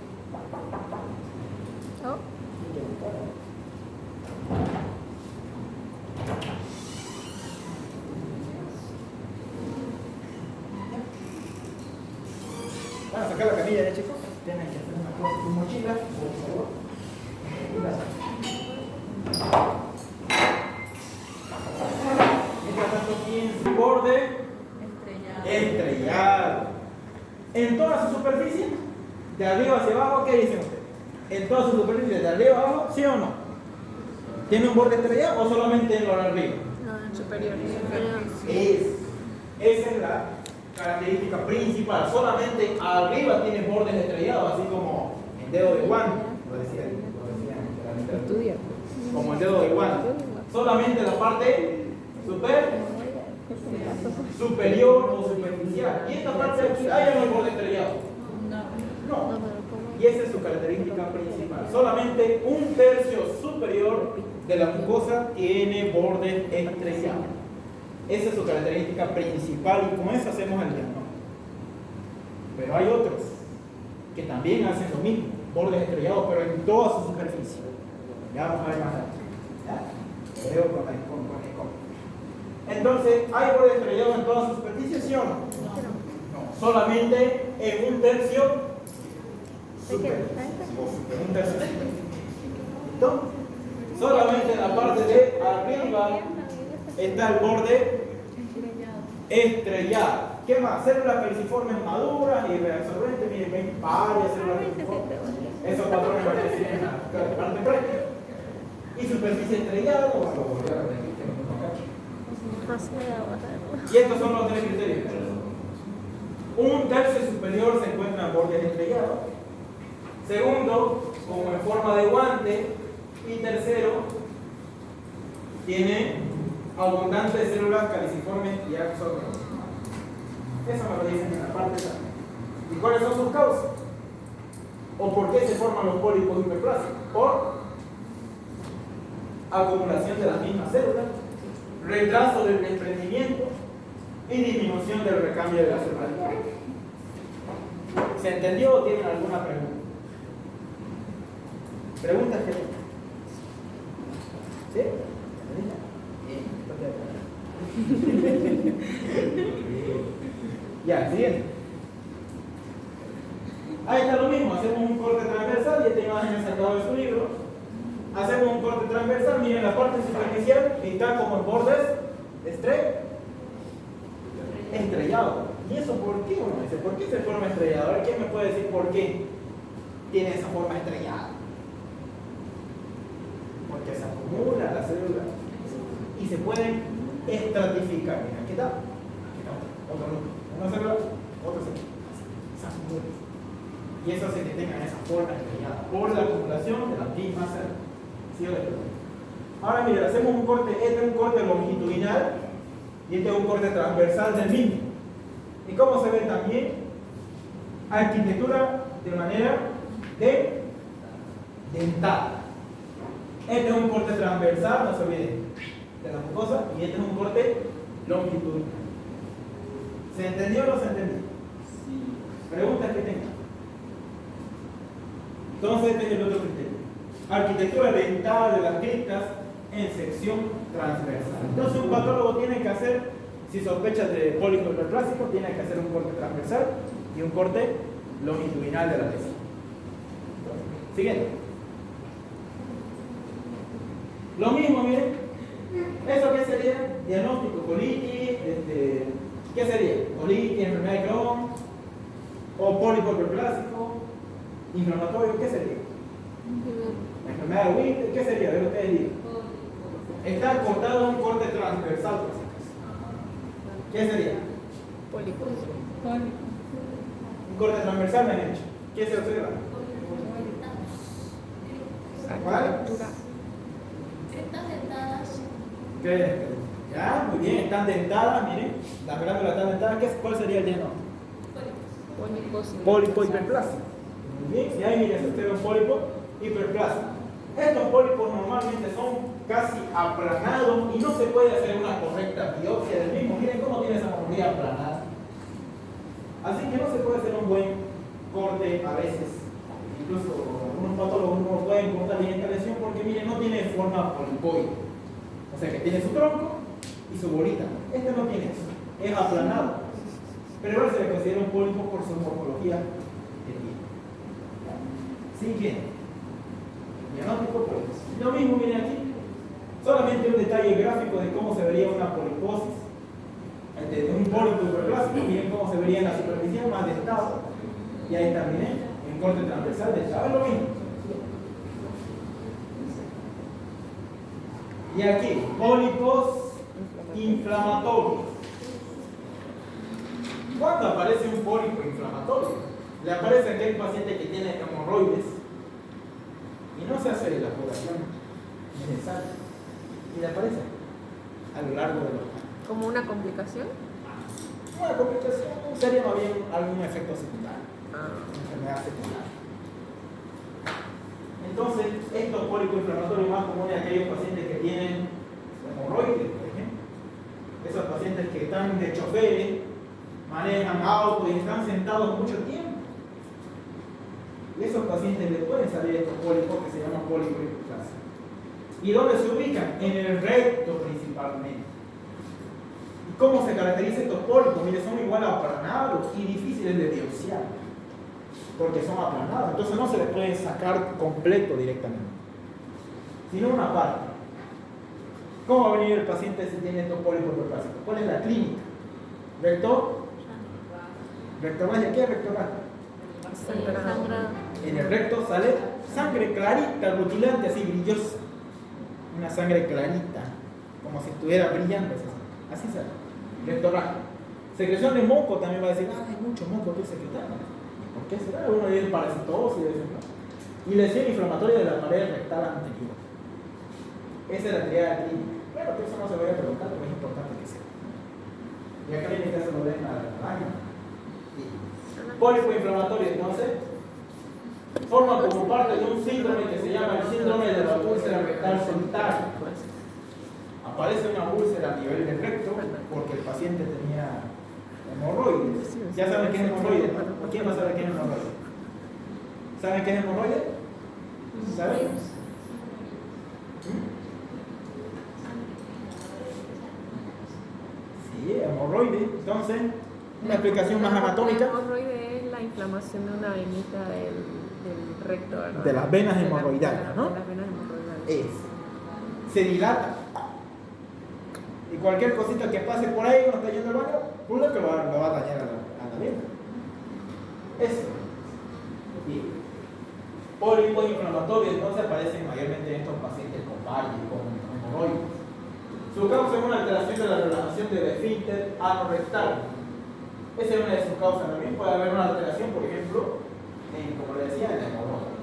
Van a sacar la camilla ya, chicos. Tienen que hacer una cosa. Su mochila, por favor. Y la sacan. De arriba hacia abajo, ¿qué dicen ustedes? En toda su superficie, de arriba abajo, ¿sí o no? ¿Tiene un borde estrellado o solamente en lo de arriba? No, en superior. Esa es la característica principal. Solamente arriba tiene bordes estrellados, así como el dedo de guante. Lo decía en la literatura. Estudia. Como el dedo de guante. Solamente la parte superior o superficial. Y esta parte de aquí, ¿hay o no hay borde estrellado? No. Y esa es su característica principal. Solamente un tercio superior de la mucosa tiene borde estrellado. Esa es su característica principal y con eso hacemos el diagnóstico. Pero hay otros que también hacen lo mismo, bordes estrellados, pero en toda su superficie. Ya vamos a ver más adelante. ¿Ya? Lo veo con el Entonces, ¿hay borde estrellado en toda su superficie, sí o no? No. Solamente en un tercio superior. Un tercio superior. ¿Listo? Solamente en la parte de arriba está el borde estrellado. ¿Qué más? Células periciformes maduras y reabsorbentes. Miren, ven varias células periciformes. Esos patrones aparecen en la parte práctica. Y superficie estrellada. Y estos son los tres criterios. Un tercio superior se encuentra en bordes estrellados. Segundo, como en forma de guante. Y tercero, tiene abundantes células caliciformes y absorbentes. Eso me lo dicen en la parte también. ¿Y cuáles son sus causas? ¿O por qué se forman los pólipos hiperplásicos? Por acumulación de las mismas células, retraso del desprendimiento y disminución del recambio de las células. ¿Se entendió o tienen alguna pregunta? ¿Preguntas que tienen? ¿Sí? Ya, siguiente. Ahí está lo mismo, hacemos un corte transversal, y esta imagen es sacada de su libro. Hacemos un corte transversal, miren la parte superficial, está como en bordes estrellado. ¿Y eso por qué? Uno dice, ¿por qué se forma estrellado? A ver, ¿quién me puede decir por qué tiene esa forma estrellada? Porque se acumulan las células y se pueden estratificar. Mira, aquí está. Otro núcleo. Una célula, otra célula. Se acumulan. Y eso hace que tengan esa forma estrellada por la acumulación de las mismas células. ¿Sí o no? Ahora miren, hacemos un corte. Este es un corte longitudinal y este es un corte transversal del mismo. ¿Y cómo se ve también? Arquitectura de manera dentada. Este es un corte transversal, no se olviden, de la mucosa, y este es un corte longitudinal. ¿Se entendió o no se entendió? Sí. Preguntas que tengan. Entonces este es el otro criterio. Arquitectura dentada de las cristas en sección transversal. Entonces un patólogo tiene que hacer, si sospechas de pólipo hiperplásico, tiene que hacer un corte transversal y un corte longitudinal de la tesis. Siguiente. Lo mismo, miren. ¿Eso qué sería? Diagnóstico, colitis, ¿qué sería? Colitis, enfermedad de Crohn, o pólipo hiperplásico, inflamatorio, ¿qué sería? Enfermedad de Winter, ¿qué sería? A ver, ustedes digan. Está cortado un corte transversal, por si acaso. ¿Qué sería? Pólipos. Un corte transversal me han hecho. ¿Qué se observa? ¿Cuál? ¿Qué? Ya, muy bien, están dentadas, miren. Las glándulas están dentadas. ¿Cuál sería el diagnóstico? Pólipo hiperplásico. Muy bien, y ahí miren, se observa un pólipo hiperplásico. Estos pólipos normalmente son casi aplanados y no se puede hacer una correcta biopsia del mismo. Miren cómo tiene esa morfología aplanada. Así que no se puede hacer un buen corte a veces. Incluso algunos patólogos no pueden cortar bien esta lesión porque miren, no tiene forma polipoide. O sea que tiene su tronco y su bolita. Este no tiene eso, es aplanado. Pero igual se le considera un pólipo por su morfología que tiene. Siguiente. Diagnóstico pólipo. Lo mismo viene aquí. Solamente un detalle gráfico de cómo se vería una poliposis. De un pólipo hiperplásico, miren cómo se vería en la superficie más dentado. Y ahí también en en corte transversal del es lo mismo. Y aquí, pólipos inflamatorios. ¿Cuándo aparece un pólipo inflamatorio? Le aparece a aquel paciente que tiene hemorroides y no se hace la curación necesaria. Y le aparece a lo largo de los años. ¿Como una complicación? Una complicación sería más bien algún efecto secundario, Ah. enfermedad secundaria. Entonces, estos pólipos inflamatorios más comunes a aquellos pacientes que tienen hemorroides, por ejemplo. Esos pacientes que están de choferes, manejan autos y están sentados mucho tiempo. Y esos pacientes les pueden salir estos pólipos que se llaman pólipos hiperplásicos. ¿Y dónde se ubican? En el recto principalmente. ¿Y cómo se caracterizan estos pólipos? Mire, son igual aplanados y difíciles de biopsiar, porque son aplanados. Entonces no se les puede sacar completo directamente, sino una parte. ¿Cómo va a venir el paciente si tiene estos pólipos hiperplásicos? ¿Cuál es la clínica? ¿Recto? ¿Rectorragia? ¿Qué es rectorragia? Sangrado. En el recto sale sangre clarita, rutilante, así brillosa. Una sangre clarita, como si estuviera brillando. Así sale. Rectorragia. Secreción de moco también va a decir, hay mucho moco que secretar. ¿Por qué será? Uno dice parasitosis, y lesión inflamatoria de la pared rectal anterior. Esa es la triada clínica. Bueno, que eso no se vaya a preguntar, pero es importante que sea. Y acá en este caso lo ven a la año. Pólipo inflamatorio, entonces, forma como parte de un síndrome que se llama el síndrome de la úlcera rectal solitaria. Aparece una úlcera a nivel del recto porque el paciente tenía hemorroides. Ya saben qué es hemorroide, ¿no? ¿Quién va a saber qué es hemorroide? ¿Saben qué es hemorroide? ¿Saben? Sí, hemorroide. Entonces, una explicación más anatómica. El hemorroide es la inflamación de una venita del recto, ¿verdad? De las venas hemorroidales, ¿no? De las venas hemorroidales. Se dilata. Y cualquier cosita que pase por ahí cuando está yendo al baño, pula que lo va a dañar a la vena. Eso. Y pólipos inflamatorios entonces aparecen mayormente en estos pacientes con valle, con hemorroides. Su causa es una alteración de la relajación del esfínter anorrectal. Esa es una de sus causas también. Puede haber una alteración, por ejemplo, como le decía, en la hemorroides.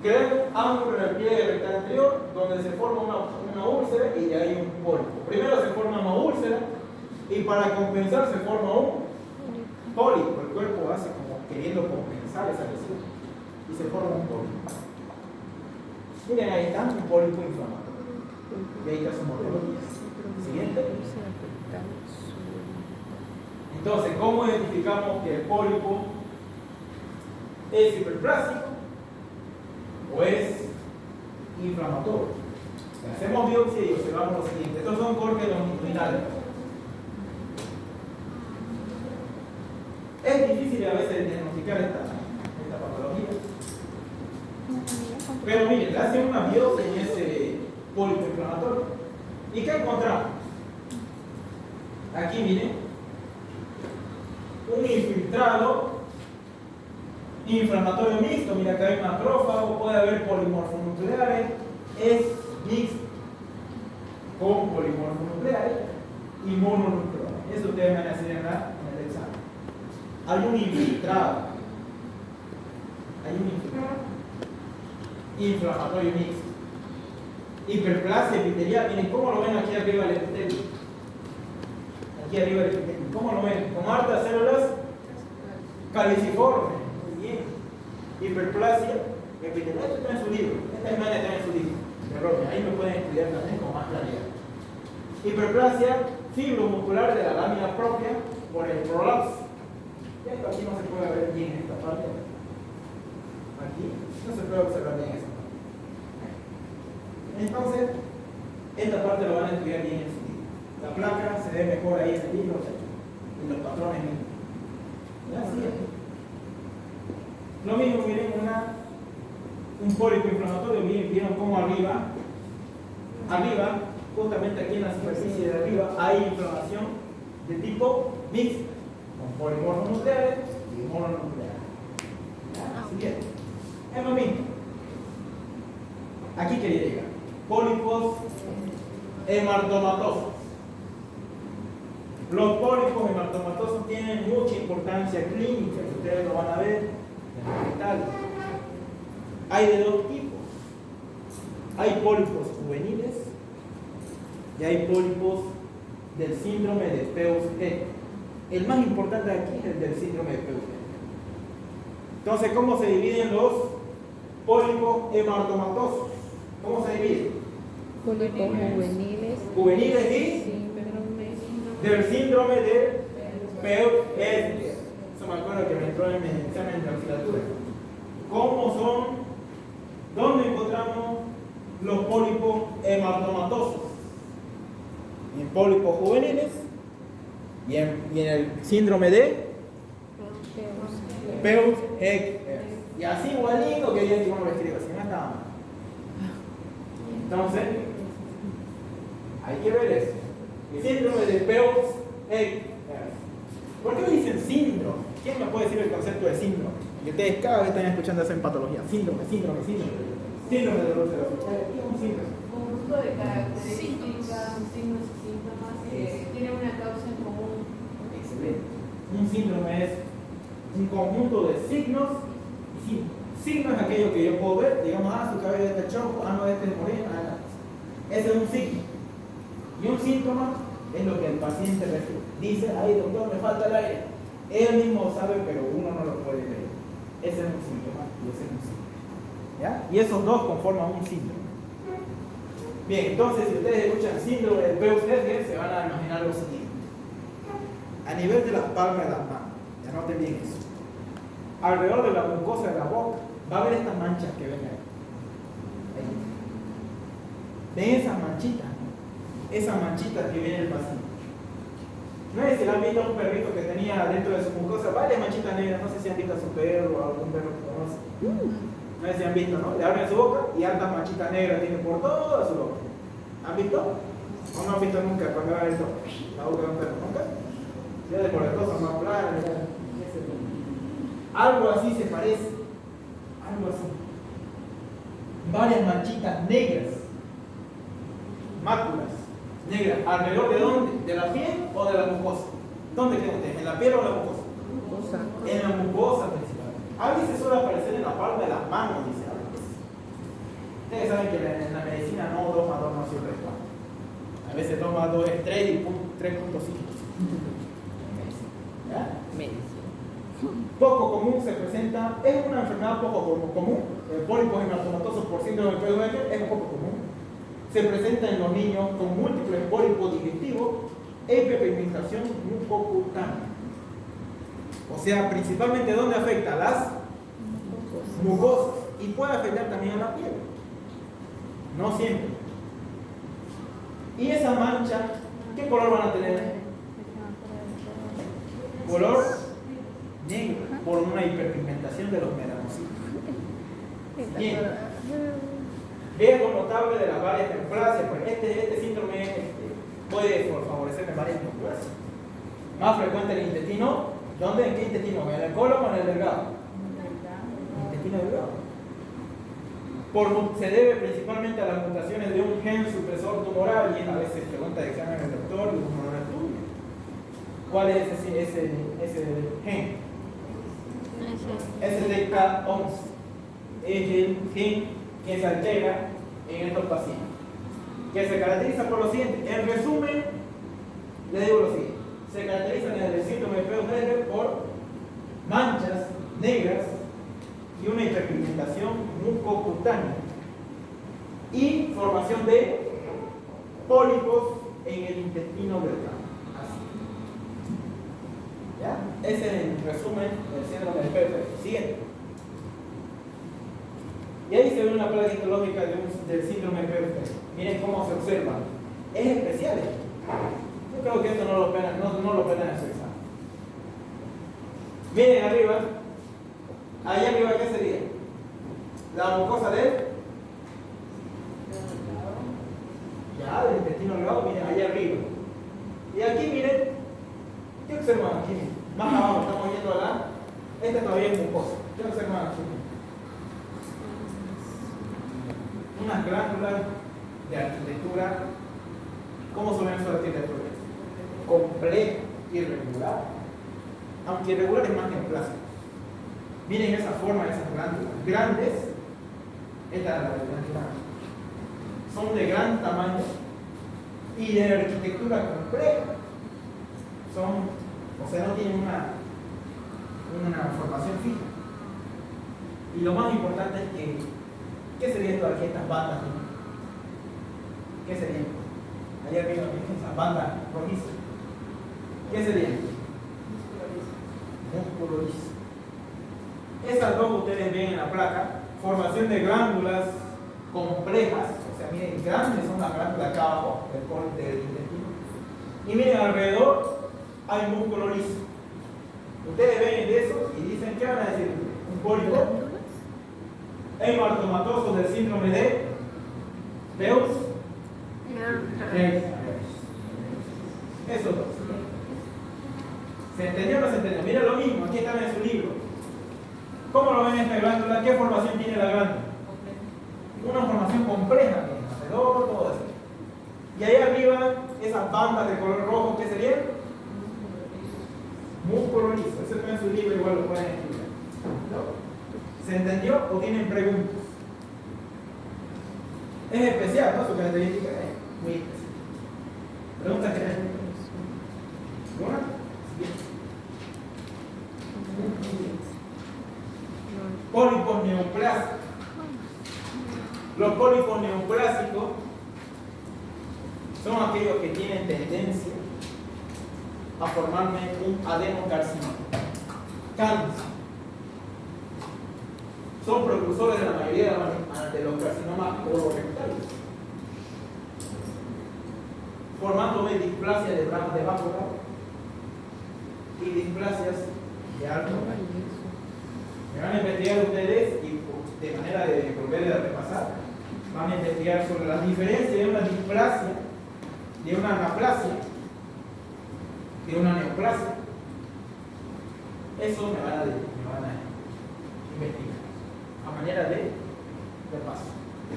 Crea un ángulo en el pliegue rectal anterior donde se forma una úlcera y de ahí un pólipo. Primero se forma una úlcera y para compensar se forma un pólipo. El cuerpo hace como queriendo compensar esa lesión y se forma un pólipo. Miren, ahí está un pólipo inflamatorio. Y ahí está su modelo. Siguiente. Entonces, ¿cómo identificamos que el pólipo es hiperplásico o es inflamatorio? Hacemos biopsia y observamos lo siguiente. Estos son cortes longitudinales. Es difícil a veces diagnosticar esta patología. Pero miren, le hacen una biopsia en ese pólipo inflamatorio. ¿Y qué encontramos? Aquí miren, un infiltrado inflamatorio mixto. Mira, acá hay macrófago, puede haber polimorfonucleares, es mixto con polimorfonucleares y mononucleares. Eso ustedes van a hacer en el examen. Hay un infiltrado, inflamatorio mixto. Hiperplasia epitelial, miren cómo lo ven aquí arriba el epitelio. Aquí arriba el epitelio, ¿cómo lo ven? Con hartas células caliciformes. Muy bien. Hiperplasia epitelial, esto está en su libro. Esta imagen está en su libro. Ahí lo pueden estudiar también con más claridad. Hiperplasia fibromuscular de la lámina propia por el prolapso. Y esto aquí no se puede ver bien en esta parte. Aquí no se puede observar bien esa parte. Entonces, esta parte lo van a estudiar bien en su libro. La placa se ve mejor ahí en el libro y los patrones mismos. Así es. Lo mismo, miren, un pólipo inflamatorio. Vieron cómo arriba, justamente aquí en la superficie de arriba, hay inflamación de tipo mixto, con polimorfonucleares y mononucleares. Así Bien. Es lo mismo. Aquí quería llegar. Pólipos hematomatosos. Los pólipos hematomatosos tienen mucha importancia clínica, que ustedes lo van a ver en el hospital. Hay de dos tipos. Hay pólipos juveniles y hay pólipos del síndrome de Peutz-Jeghers. El más importante aquí es el del síndrome de Peutz-Jeghers. Entonces, ¿cómo se dividen los pólipos hematomatosos? ¿Cómo se dividen? Pólipos juveniles. Juveniles y Síndrome. del síndrome de Peutz-Jeghers. Eso me acuerdo que me entró en mi examen de auxiliatura. ¿Cómo son? ¿Dónde encontramos los pólipos hematomatosos? En pólipos juveniles y en el síndrome de Peutz-Jeghers. Y así igualito que yo no lo escribo, así no está mal. Entonces, hay que ver eso. El síndrome de Peutz-Jeghers. ¿Por qué me dicen síndrome? ¿Quién me puede decir el concepto de síndrome? Que ustedes cada vez están escuchando eso en patología. Síndrome. Síndrome de dolor cerebral. ¿Qué es un síndrome? Conjunto de características, signos y síntomas que tienen una causa en común. Excelente. Un síndrome es un conjunto de signos y síntomas. Signo es aquello que yo puedo ver, digamos, su cabello de este chonco, no, este es moreno, ese es un signo. Y un síntoma es lo que el paciente refiere. Dice, ay doctor, me falta el aire. Él mismo sabe, pero uno no lo puede ver. Ese es un síntoma y ese es un síntoma. ¿Ya? Y esos dos conforman un síndrome. Bien, entonces si ustedes escuchan síndrome de Peutz-Jeghers, se van a imaginar lo siguiente. A nivel de las palmas de las manos, ya noten bien eso. Alrededor de la mucosa de la boca, va a haber estas manchas que ven ahí. ¿Ven esas manchitas? Esas manchitas que viene el paciente. No sé si han visto a un perrito que tenía dentro de su mucosa varias manchitas negras. No sé si han visto a su perro o a algún perro que conoce. No sé si han visto, ¿no? Le abren su boca y hartas manchitas negras tiene por toda su boca. ¿Han visto? ¿O no han visto nunca cuando abren la boca de un perro? ¿Nunca? Ya de por las cosas más claras. Algo así se parece. Algo así. Varias manchitas negras. Máculas negras. ¿Alrededor de dónde? ¿De la piel o de la mucosa? ¿Dónde creen ustedes? ¿En la piel o en la mucosa? Mucosa. En la mucosa principal. A veces suele aparecer en la palma de las manos, dice a veces. Ustedes saben que en la medicina no 2 más 2 no siempre es 4. A veces 2 más 2 es 3 y 3.5. ¿Ya? Medicina. Poco común se presenta, es una enfermedad poco común. El pólipos hematomatosos por síndrome de Peutz-Jeghers es poco común. Se presenta en los niños con múltiples pólipos digestivos e hiperpigmentación mucocutánea. O sea, principalmente ¿dónde afecta? Las mucosas. Y puede afectar también a la piel. No siempre. Y esa mancha, ¿qué color van a tener? Color negro, por una hiperpigmentación de los melanocitos. Bien. Vean lo notable de las varias neoplasias. Pues este síndrome puede favorecer varias neoplasias. Más frecuente en el intestino. ¿Dónde? ¿En qué intestino? ¿En el colon o en el delgado? Intestino delgado. Se debe principalmente a las mutaciones de un gen supresor tumoral, y a veces pregunta de examen al doctor y uno no lo estudia. ¿Cuál es ese gen? STK11. Es el gen que se altera en estos pacientes, que se caracteriza por lo siguiente. En resumen, le digo lo siguiente: se caracterizan en el síndrome de Peutz-Jeghers por manchas negras y una hiperpigmentación mucocutánea y formación de pólipos en el intestino delgado. Así. ¿Ya? Ese es en resumen el síndrome de Peutz-Jeghers. Siguiente. Y ahí se ve una placa histológica del síndrome de Peutz-Jeghers. Miren cómo se observa. Es especial. Yo creo que esto no lo penan en su examen. Miren arriba. Ahí arriba, ¿qué sería? La mucosa del intestino delgado. Miren, ahí arriba. Y aquí, miren. ¿Qué observan aquí? Más abajo, estamos viendo esta todavía es mucosa. ¿Qué observan aquí? unas glándulas de arquitectura. ¿Cómo son su arquitectura? Compleja, irregular. Aunque irregular es más neoplásico. Miren esa forma de esas glándulas. Grandes, esta es la glándula. Son de gran tamaño y de arquitectura compleja. O sea, no tienen una formación fija. Y lo más importante es que, ¿qué sería esto aquí, estas bandas? ¿Qué serían? Allá arriba, esas bandas rojizas. ¿Qué serían? Músculo liso. Esas dos ustedes ven en la placa, formación de glándulas complejas, o sea, miren, grandes son las glándulas acá abajo del corte del intestino. Y miren, alrededor hay músculo liso. Ustedes ven de eso y dicen, ¿qué van a decir? Un pólipo hematomatoso del síndrome de Beus. Esos dos. ¿Se entendió o no se entendió? Mira lo mismo, aquí están en su libro. ¿Cómo lo ven esta glándula? ¿Qué formación tiene la glándula? Una formación compleja, alrededor, todo eso. Y ahí arriba, esas bandas de color rojo, ¿qué serían? Músculo liso. Eso está en su libro, igual lo pueden estudiar. ¿No? ¿Se entendió o tienen preguntas? Es especial, ¿no? Su característica es muy especial. ¿Preguntas que tienen? ¿Alguna? Pólipos neoplásicos. Los pólipos neoplásicos son aquellos que tienen tendencia a formarme un adenocarcinoma. Cáncer. Son precursores de la mayoría de los carcinomas colorectales, formándome displasias de bajo grado y displasias de alto grado. Me van a investigar ustedes y de manera de volver a repasar, van a investigar sobre las diferencias de una displasia, de una anaplasia, de una neoplasia. Eso me van a investigar a manera de repaso.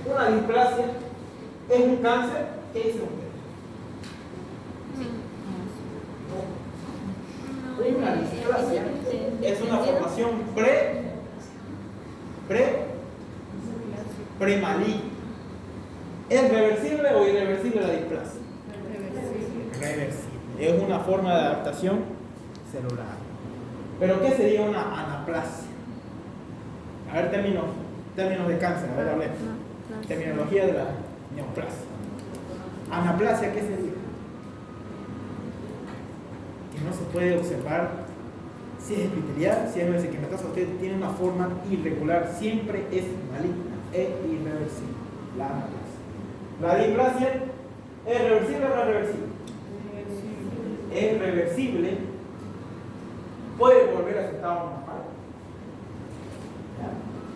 Una displasia es un cáncer. ¿Qué dicen ustedes? Una displasia es una formación premaligna. ¿Es reversible o irreversible la displasia? Reversible. Es una forma de adaptación celular. ¿Pero qué sería una anaplasia? A ver, términos de cáncer. A ver, hablemos. Terminología de la neoplasia. Anaplasia, ¿qué sería? Que no se puede observar si es epitelial, si es mesenquimatosa. Usted tiene una forma irregular, siempre es maligna e irreversible. La anaplasia. La displasia, ¿es reversible o no es reversible? Es reversible. Puede volver a su estado normal.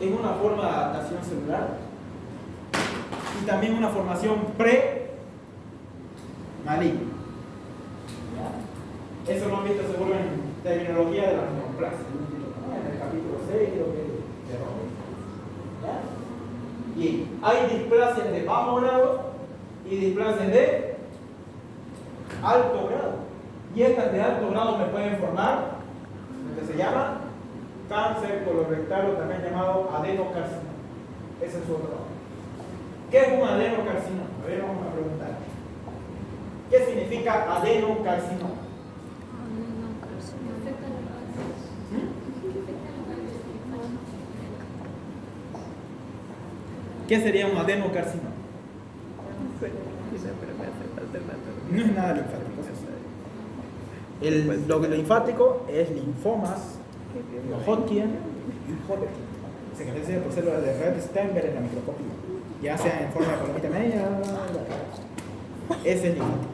Es una forma de adaptación celular y también una formación pre-maligna. Eso lo han visto seguro en terminología de la neoplasia, en el capítulo 6 creo que de Roberto. Y hay displasias de bajo grado y displasias de alto grado. Y estas de alto grado me pueden formar lo que se llama cáncer colorectal o también llamado adenocarcinoma. Ese es su otro nombre. ¿Qué es un adenocarcinoma? A ver, vamos a preguntar. ¿Qué significa adenocarcinoma? ¿Qué sería un adenocarcinoma? No es nada linfático. Lo linfático es linfomas, Hodgkin y Hodgkin. Se caracteriza por células de red Steinberg en la microscopía, ya sea en forma de palomita media. Ese es linfático.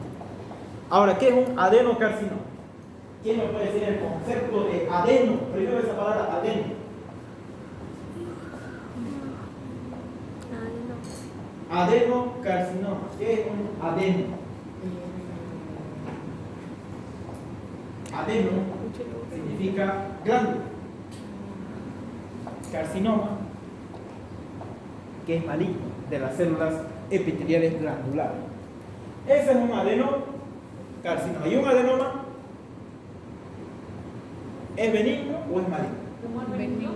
Ahora, ¿qué es un adenocarcinoma? ¿Quién me puede decir el concepto de adeno? Primero esa palabra adeno. Adenocarcinoma. ¿Qué es un adeno? Adeno significa glándula. Carcinoma, que es maligno. de las células epiteliales glandulares. Ese es un adenocarcinoma. ¿Y un adenoma es benigno o es maligno? Benigno.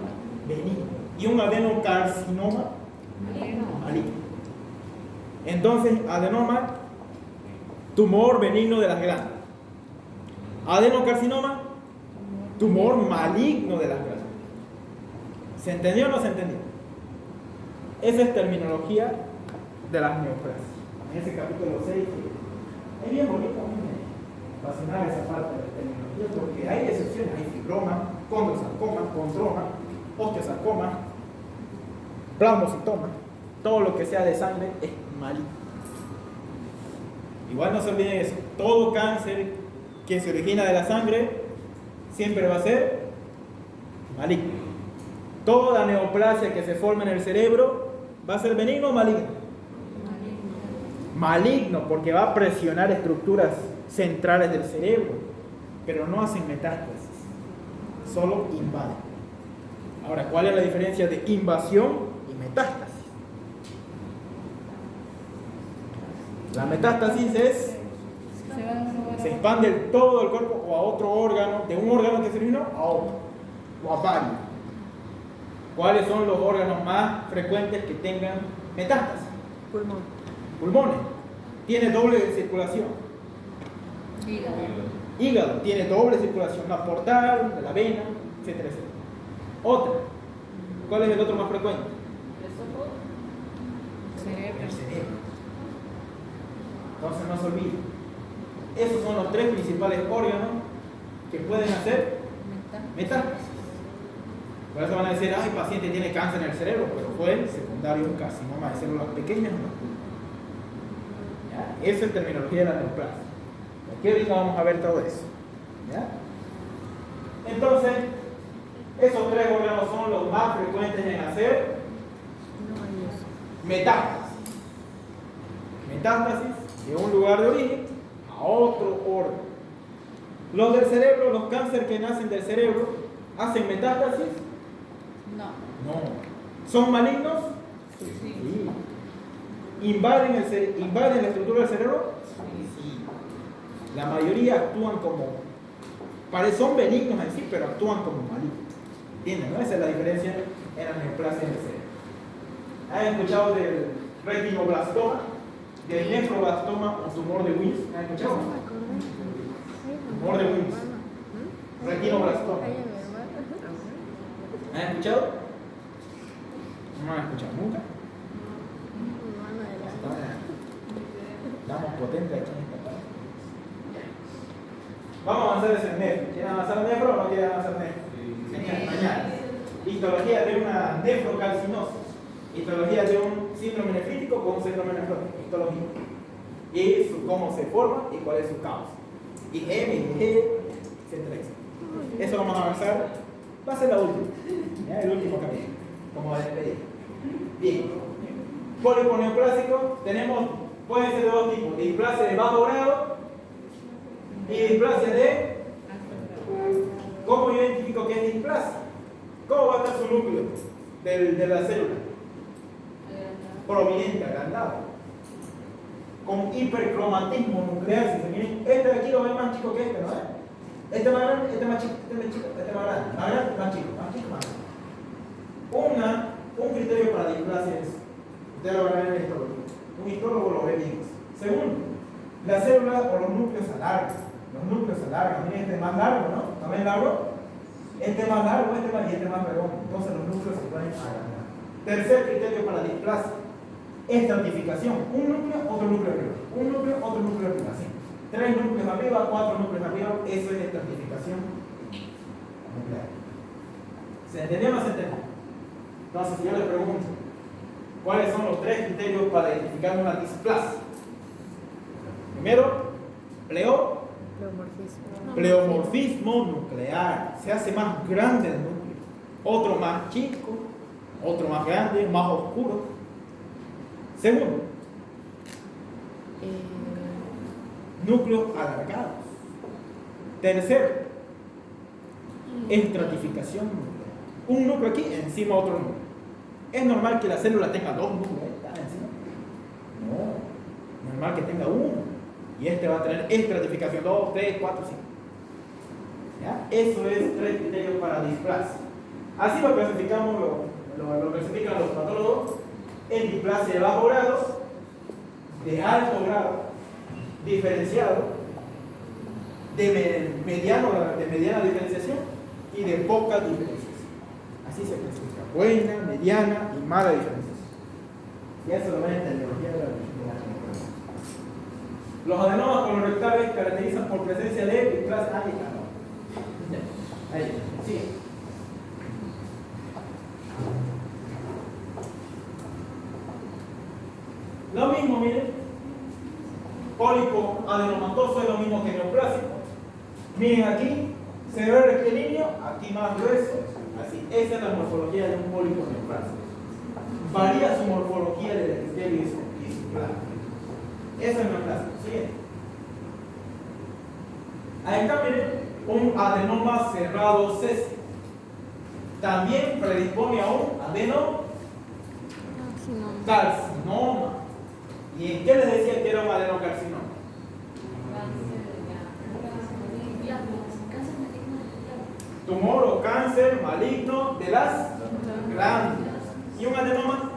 Benigno. ¿Y un adenocarcinoma? Maligno. Entonces, adenoma, tumor benigno de las glándulas. Adenocarcinoma, tumor maligno de las glándulas. ¿Se entendió o no se entendió? Esa es terminología de las neoplasias. En ese capítulo 6, es bien bonito, a mí me fascinaba esa parte de la terminología, porque hay excepciones, hay fibroma, condrosarcoma, condroma, osteosarcoma, plasmocitoma, todo lo que sea de sangre es maligno. Igual no se olviden eso, todo cáncer que se origina de la sangre siempre va a ser maligno. Toda neoplasia que se forma en el cerebro va a ser benigno o maligno. Maligno, porque va a presionar estructuras centrales del cerebro, pero no hacen metástasis, solo invaden. Ahora, ¿cuál es la diferencia de invasión y metástasis? La metástasis es se expande todo el cuerpo o a otro órgano, de un órgano que se originó a otro, o a varios. ¿Cuáles son los órganos más frecuentes que tengan metástasis? Pulmón. Pulmones. Tiene doble circulación. Hígado. Tiene doble circulación. La portal, la vena, etcétera, etcétera. Otra. ¿Cuál es el otro más frecuente? El cerebro. Entonces no se olviden. Esos son los tres principales órganos que pueden hacer metástasis. Por eso van a decir, ay, el paciente tiene cáncer en el cerebro, pero fue secundario un carcinoma de células pequeñas en los pulmones. ¿Ya? Esa es terminología de la neoplasia. Aquí ahorita vamos a ver todo eso. ¿Ya? Entonces, esos tres órganos son los más frecuentes en hacer metástasis. Metástasis de un lugar de origen a otro órgano. Los del cerebro, los cánceres que nacen del cerebro, ¿hacen metástasis? No. ¿Son malignos? Sí. ¿Invaden la estructura del cerebro? Sí. La mayoría actúan como, son benignos en sí, pero actúan como malignos. ¿Entienden? ¿No? Esa es la diferencia en la neoplasia del cerebro. ¿Han escuchado del retinoblastoma? Del nefroblastoma o tumor de Wills. ¿Han escuchado? Tumor de Wills. Retinoblastoma. ¿Han escuchado? No han escuchado nunca. Estamos potentes aquí en esta parte. Vamos a avanzar ese nefro. ¿Quieren avanzar el nefro o no quieren avanzar el nefro? Genial, mañana. Histología de una nefrocalcinosis. Histología de un síndrome nefrítico con un síndrome nefrótico. Histología. Y cómo se forma y cuál es su causa. Y M, y G, etcétera, etcétera. Eso vamos a avanzar. Va a ser la última. ¿Ya? El último capítulo. Como despedida. Bien. Pólipo neoplásico pueden ser de dos tipos: displasia de bajo grado y displasia de. ¿Cómo yo identifico qué es displasia? ¿Cómo va a estar su núcleo de la célula? Prominente, agrandado, con hipercromatismo nuclear. Si se miren, este de aquí lo ven más chico que este, ¿no es? Este más grande, este más chico, este más chico, este más grande, más grande, más chico, más chico, más grande. Un criterio para displasia es, ustedes lo van a ver en la histología, un histólogo lo ve bien. Segundo, la célula o los núcleos se alargan. Los núcleos se alargan. Miren, este es más largo, ¿no? ¿También largo? Este es más largo, este más y este más redondo. Entonces los núcleos se pueden agrandar. Tercer criterio para displasia: estratificación. Un núcleo, otro núcleo arriba. Un núcleo, otro núcleo arriba. Así. 3 núcleos arriba, 4 núcleos arriba. Eso es estratificación nuclear. ¿Se entendió o no se entendió? Entonces, si yo les pregunto, ¿cuáles son los 3 criterios para identificar una displasia? Primero, pleomorfismo nuclear. Se hace más grande el núcleo. Otro más chico, otro más grande, más oscuro. Segundo, núcleos alargados. Tercero, estratificación nuclear. Un núcleo aquí, encima otro núcleo. Es normal que la célula tenga 2 núcleos, ¿está encima? normal que tenga 1. Y este va a tener estratificación 2, 3, 4, 5. ¿Ya? Eso es 3 criterios para displasia. Así lo clasificamos, lo clasifican los patólogos en displasia de bajo grado, de alto grado, diferenciado, de mediana diferenciación y de poca diferenciación. Así se clasifica: buena, mediana y mala diferenciación. Ya eso lo ven en la biología de la anatomía. Los adenomas colorectales caracterizan por presencia de displasia. Ahí, sí. Lo mismo, miren, pólipo adenomatoso es lo mismo que neoplásico. Miren aquí, se ve rectilíneo, aquí más grueso, así. Esa es la morfología de un pólipo neoplásico. Varía su morfología del epitelio y su placa. Eso es neoplásico. Siguiente. Ahí está, miren, un adenoma cerrado césico. También predispone a un adenocarcinoma. ¿Y en qué les decía que era un adenocarcinoma? Tumor o cáncer maligno de las glándulas. ¿Y un adenoma?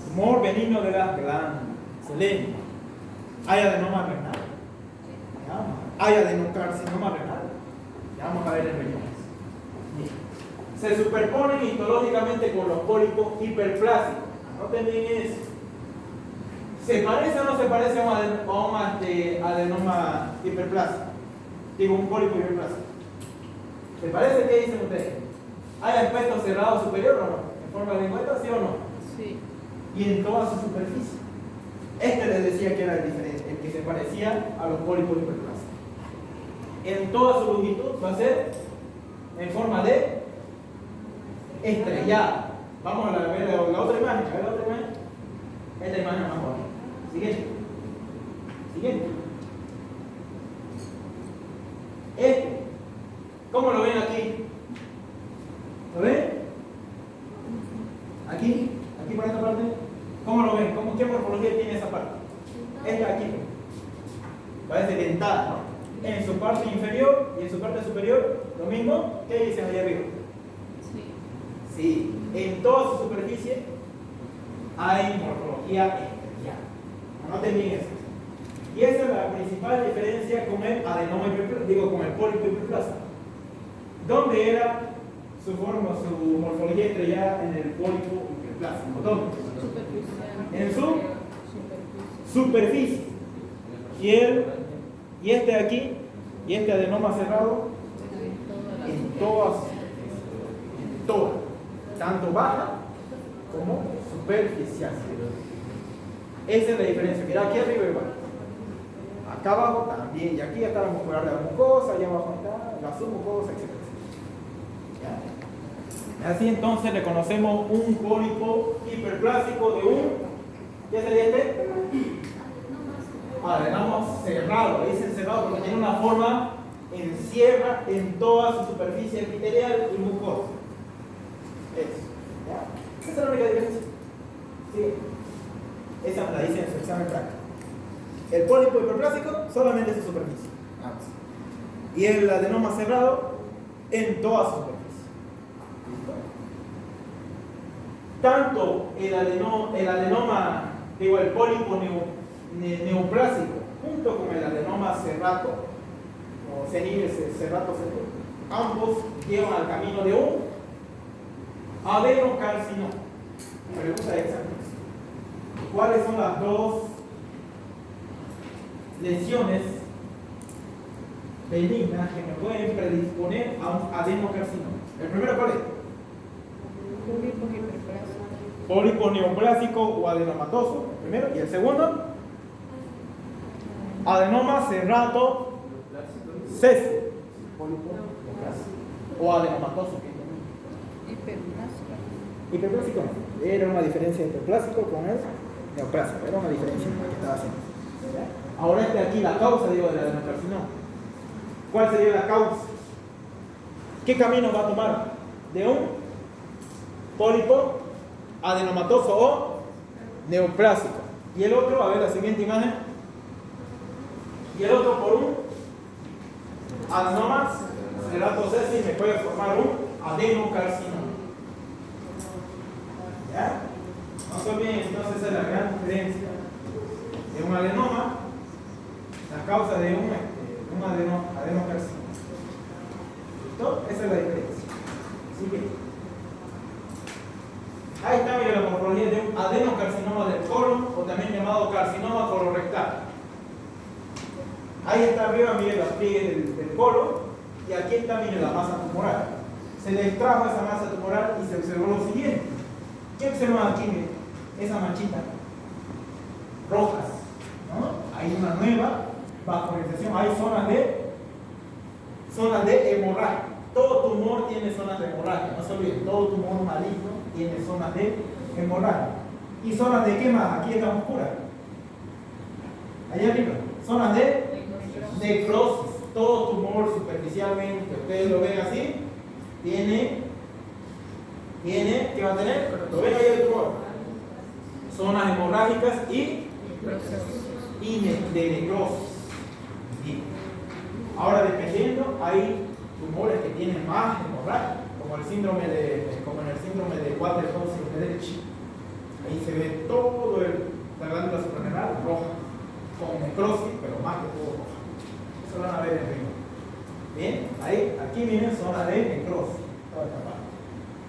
Tumor benigno de las glándulas. Excelente. ¿Hay adenoma renal? ¿Hay adenocarcinoma renal? Ya vamos a ver en riñones. Se superponen histológicamente con los pólipos hiperplásicos. Anoten bien eso. ¿Se parece o no se parece a un adenoma hiperplásico? Digo, un pólipo hiperplásico. ¿Se parece? ¿Qué dicen ustedes? ¿Hay aspecto cerrado superior o no? ¿En forma de lengüeta, sí o no? Sí. Y en toda su superficie. Este les decía que era el diferente, el que se parecía a los pólipos hiperplásicos. En toda su longitud va a ser en forma de estrellada. Vamos a ver la otra imagen. A ver la otra imagen. Esta imagen es más bonita. Siguiente. Siguiente. Este. ¿Cómo lo ven aquí? ¿Lo ven? Aquí. Aquí por esta parte. ¿Cómo lo ven? ¿Qué morfología tiene esa parte? Esta aquí. Parece dentada, ¿no? En su parte inferior y en su parte superior, lo mismo. ¿Qué dicen allá arriba? Sí, en toda su superficie hay morfología estrellada. Anoten bien eso. Y esa es la principal diferencia con el adenoma hiperplásico, con el pólipo hiperplásico. ¿Dónde era su morfología estrellada en el pólipo hiperplásico? ¿Dónde? En su superficie. Y este de aquí, y este adenoma cerrado, en todas, tanto baja como superficial. Esa es la diferencia. Mira, aquí arriba igual. Acá abajo también. Y aquí está la muscular de la mucosa, allá abajo está la submucosa, etc. ¿Ya? Así entonces reconocemos un pólipo hiperplásico de un, ¿qué sería este? Adenoma cerrado. Le dicen cerrado porque tiene una forma, encierra en toda su superficie epitelial y mucosa. Eso. ¿Ya? Esa es la única diferencia. ¿Sí? Esa la dice en su examen práctico. El pólipo hiperplásico solamente en su superficie. Vamos. Y el adenoma cerrado en toda su superficie. ¿Listo? Tanto el pólipo neoplásico junto con el adenoma cerrato o senil cerrato, ambos llevan al camino de un adenocarcinoma. Pregunta de examen. ¿Cuáles son las dos lesiones benignas que me pueden predisponer a un adenocarcinoma? ¿El primero cuál es? Pólipo neoplásico o adenomatoso, el primero. Y el segundo, adenoma cerrato césico, pólipo neoplásico o adenomatoso, que es lo mismo. Hiperplásico no. Era una diferencia entre plásico con el neoplásico. Era una diferencia que estaba haciendo. ¿Ya? Ahora este aquí, la causa, digo, del adenocarcinoma. ¿Cuál sería la causa? ¿Qué camino va a tomar? ¿De un pólipo adenomatoso o neoplásica. Y el otro, a ver la siguiente imagen. Y el otro por un adenoma ceratosis me puede formar un adenocarcinoma. ¿Ya? No se olviden, entonces esa es la gran diferencia de un adenoma, la causa de un adenocarcinoma. ¿Listo? Esa es la diferencia. Así que ahí está, mira, la morfología de un adenocarcinoma del colon, o también llamado carcinoma colorectal. Ahí está arriba, mire, las pliegues del colon, y aquí está, mire, la masa tumoral. Se le extrajo esa masa tumoral y se observó lo siguiente. ¿Qué observan aquí? Mire, esa manchita rojas, ¿no? Hay una nueva vascularización, hay zonas de hemorragia. Todo tumor tiene zonas de hemorragia, no se olviden, todo tumor maligno tiene zonas de hemorragia. ¿Y zonas de qué más? Aquí está oscura. Allá arriba, zonas de necrosis. Todo tumor superficialmente, ustedes lo ven así, tiene, ¿qué va a tener? ¿Lo ven ahí el tumor? Zonas hemorrágicas y de necrosis. Bien. Ahora, dependiendo, hay tumores que tienen más hemorragia, como en el síndrome de Waterhouse-Frederici. Ahí se ve todo la glándula suprarrenal roja, con necrosis, pero más que todo roja. Eso lo van a ver en arriba. Bien, ahí, aquí viene zona de necrosis, toda esta parte.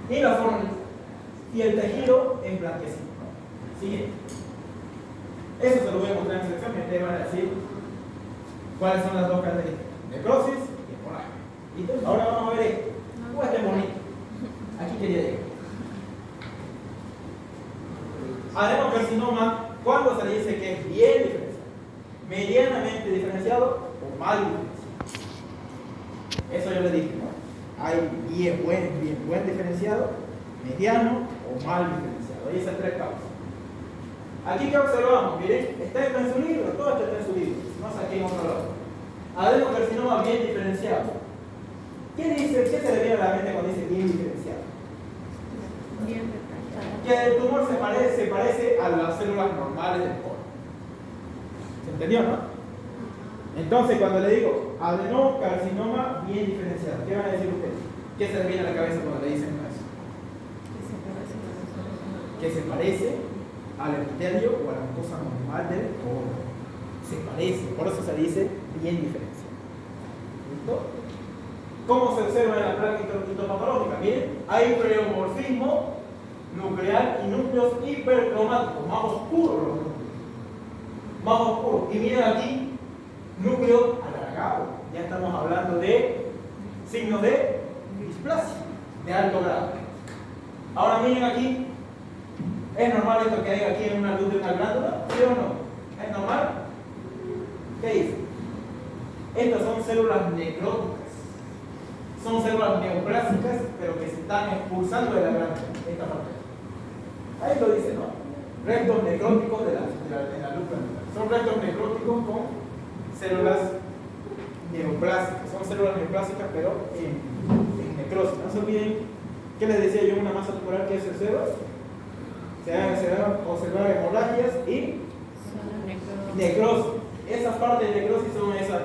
Y la forma, y el tejido en blanquecino. Siguiente. Eso se lo voy a mostrar en sección, y ustedes van a decir cuáles son las dos características: necrosis y hemorragia. ¿Listo? Ahora vamos a ver esto. Este bonito. Aquí quería llegar. Adenocarcinoma, ¿cuándo se le dice que es bien diferenciado? Medianamente diferenciado o mal diferenciado. Eso yo le dije, ¿no? Hay buen diferenciado, mediano o mal diferenciado. Ahí esas tres causas. Aquí que observamos, miren, está en su libro, todo esto está en su libro. No saqué en otro lado. Adenocarcinoma bien diferenciado. ¿Qué se le viene a la mente cuando dice bien diferenciado? Bien detallado. Que el tumor se parece a las células normales del colon. ¿Se entendió, no? Entonces, cuando le digo adenocarcinoma bien diferenciado, ¿qué van a decir ustedes? ¿Qué se le viene a la cabeza cuando le dicen eso? Que se parece al epitelio o a la mucosa normal del colon. Se parece, por eso se dice bien diferenciado. ¿Listo? ¿Cómo se observa en la placa histopatológica? Miren, hay pleomorfismo nuclear y núcleos hipercromáticos, más oscuros los núcleos. Más oscuros. Y miren aquí, núcleo alargado. Ya estamos hablando de signos de displasia de alto grado. Ahora miren aquí, ¿es normal esto que hay aquí en una luz de una glándula? ¿Sí o no? ¿Es normal? ¿Qué dice? Estas son células necróticas. Son células neoplásicas, pero que se están expulsando de la glándula. Esta parte. Ahí lo dice, ¿no? Restos necróticos de la luz glandular. Son restos necróticos con células neoplásicas. Son células neoplásicas, pero en necrosis. No se olviden, ¿qué les decía yo? Una masa tumoral que se observa. Se van a observar hemorragias y necrosis. Esas partes de necrosis son estas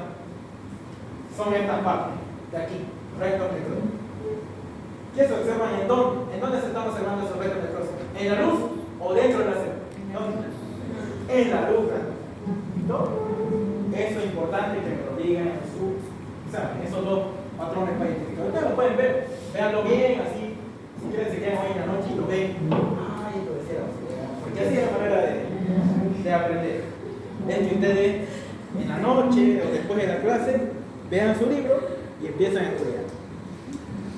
partes de aquí. Restos necróticos. ¿Qué se observan en dónde? ¿En dónde se están observando esos restos necróticos? ¿En la luz o dentro de la célula? ¿Dónde? En la luz. ¿Listo? Eso es importante que me lo digan en su examen. Esos dos patrones para identificar. Ustedes lo pueden ver. Véanlo bien, así. Si quieren se quedan hoy en la noche y lo ven. Ay, lo decíamos. Porque así es la manera de aprender. Es que ustedes en la noche o después de la clase vean su libro y empiezan a estudiar.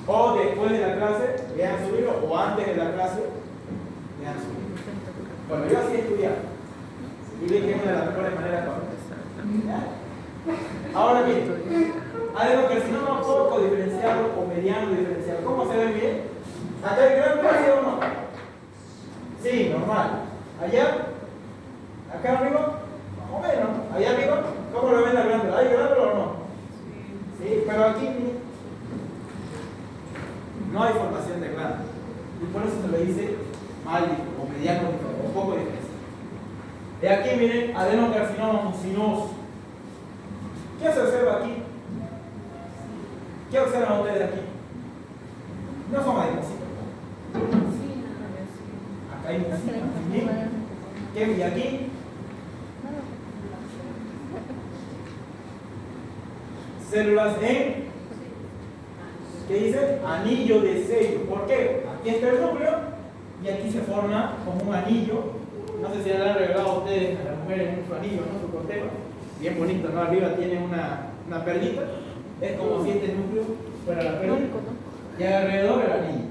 O después de la clase, vean su libro, o antes de la clase, vean su libro. Bueno, yo así estudiaba. Y vi que es una de las mejores maneras para empezar. Ahora bien, adenocarcinoma poco diferenciado o mediano diferenciado. ¿Cómo se ve bien? ¿Acá hay gran clase o no? Sí, normal. ¿Allá? ¿Acá arriba? Más o menos. ¿Allá arriba? ¿Cómo lo ven la glándula? ¿Hay glándula o no? Sí, pero aquí no hay formación de glándula. Y por eso se le dice mal o mediano o poco diferenciado. Y aquí miren, adenocarcinoma mucinoso. ¿Qué se observa aquí? ¿Qué observan ustedes aquí? No son adenocitos. Acá hay mucina. ¿Qué vi aquí? Células en, ¿qué dice? Anillo de sello. ¿Por qué? Aquí está el núcleo y aquí se forma como un anillo. No sé si le han revelado a ustedes a las mujeres en su anillo, ¿no? Su cortejo. Bien bonito, ¿no? Arriba tiene una perlita. Es como si este núcleo fuera la perlita. Y alrededor el anillo.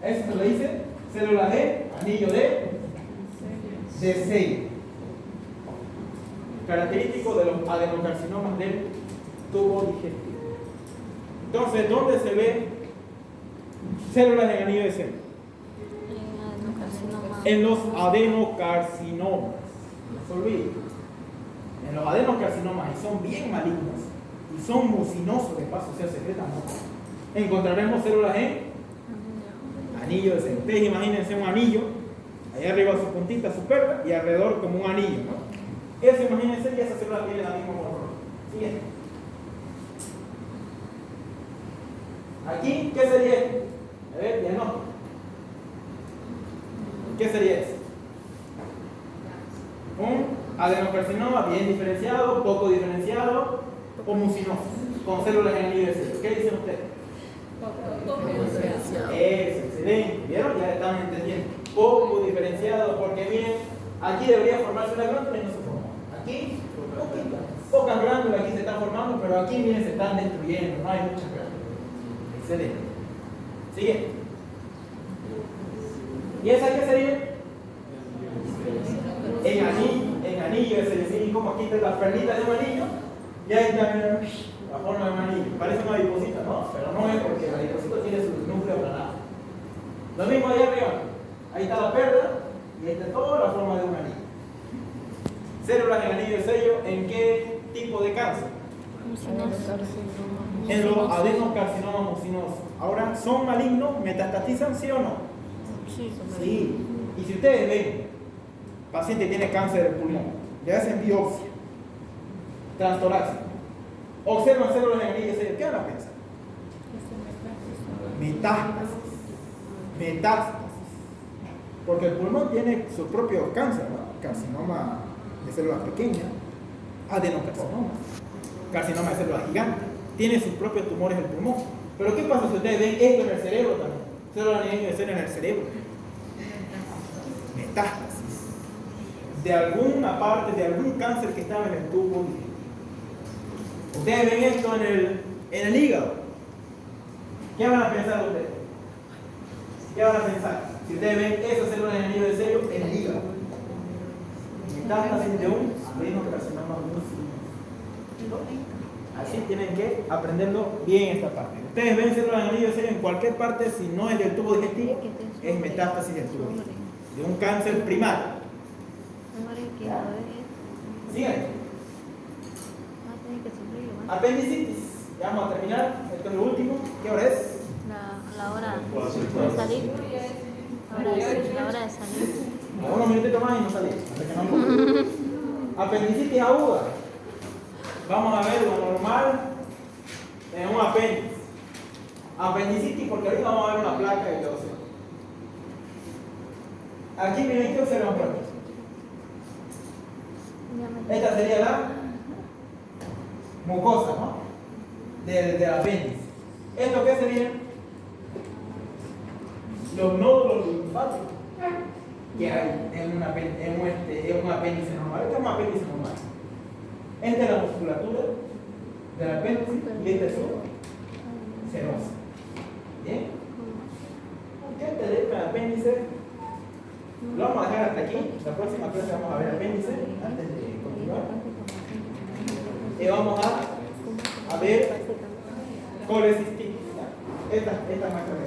Eso se le dice células de anillo de sello. Característico de los adenocarcinomas del tubo digestivo. Entonces, ¿dónde se ve células en anillo de sello? En los adenocarcinomas. No se olviden. En los adenocarcinomas, y son bien malignos, y son mucinosos, de paso, o sea, secretan mucho, encontraremos células en anillo de sello. Ustedes imagínense un anillo, ahí arriba su puntita, su perla, y alrededor como un anillo, ¿no? Eso imagínense, y esa célula tiene la misma forma. Siguiente. Aquí, ¿qué sería esto? A ver, diagnóstico. ¿Qué sería eso? Un adenocarcinoma bien diferenciado, poco diferenciado o mucinoso, con células en anillo de sello. ¿Qué dicen ustedes? Poco diferenciado. Eso, excelente. ¿Vieron? Ya están entendiendo. Poco diferenciado, porque miren, aquí debería formarse una glándula y no se formó. Aquí, pocas glándulas aquí se están formando, pero aquí, miren, se están destruyendo, no hay muchas glándulas. Excelente. Siguiente. ¿Y esa qué sería? En anillo de sello. Y como aquí está la perlita de un anillo, y ahí está la forma de un anillo. Parece una adiposita, ¿no? Pero no es, porque la adiposita tiene su núcleo aplanado. Lo mismo ahí arriba. Ahí está la perla y ahí está toda la forma de un anillo. Células en anillo de sello, ¿en qué tipo de cáncer? En los adenocarcinomas mucinosos. Ahora, ¿son malignos? ¿Metastatizan, sí o no? Sí. Y si ustedes ven, paciente que tiene cáncer del pulmón, le hacen biopsia, transtorácica, observan células en anillo de sello, ¿qué van a pensar? Metástasis. Porque el pulmón tiene su propio cáncer, ¿no? Carcinoma de células pequeñas, adenocarcinoma, carcinoma de células gigantes, tiene sus propios tumores el pulmón. Pero ¿qué pasa si ustedes ven esto en el cerebro también? Células en anillo de sello en el cerebro. Metástasis de alguna parte, de algún cáncer que estaba en el tubo. Ustedes ven esto en el hígado. ¿Qué van a pensar ustedes? ¿Qué van a pensar? Si ustedes ven esas células en el anillo de sello en el hígado. Metástasis de un adenocarcinoma mucinoso. Así tienen que aprenderlo bien esta parte. Ustedes ven células en el anillo de sello en cualquier parte, si no es del tubo digestivo, es metástasis del tubo digestivo. De un cáncer primario. Sigan. Apendicitis. Ya vamos a terminar. Esto es lo último. ¿Qué hora es? La hora de salir. La hora de salir. Unos minutitos más y no salimos. Apendicitis aguda. Vamos a ver lo normal en un apéndice. Apendicitis, porque ahorita vamos a ver una placa de todo. Aquí miren, ¿qué observan por aquí? Esta sería la mucosa, ¿no? Del apéndice. ¿Esto qué sería? Los nódulos linfáticos que hay en un apéndice normal. Este es un apéndice normal. Esta es la musculatura del apéndice y esta es su serosa. ¿Bien? ¿Qué te deja el apéndice? Lo vamos a dejar hasta aquí. La próxima clase vamos a ver apéndice antes de continuar. Y vamos a ver colecistitis. Esta es nuestra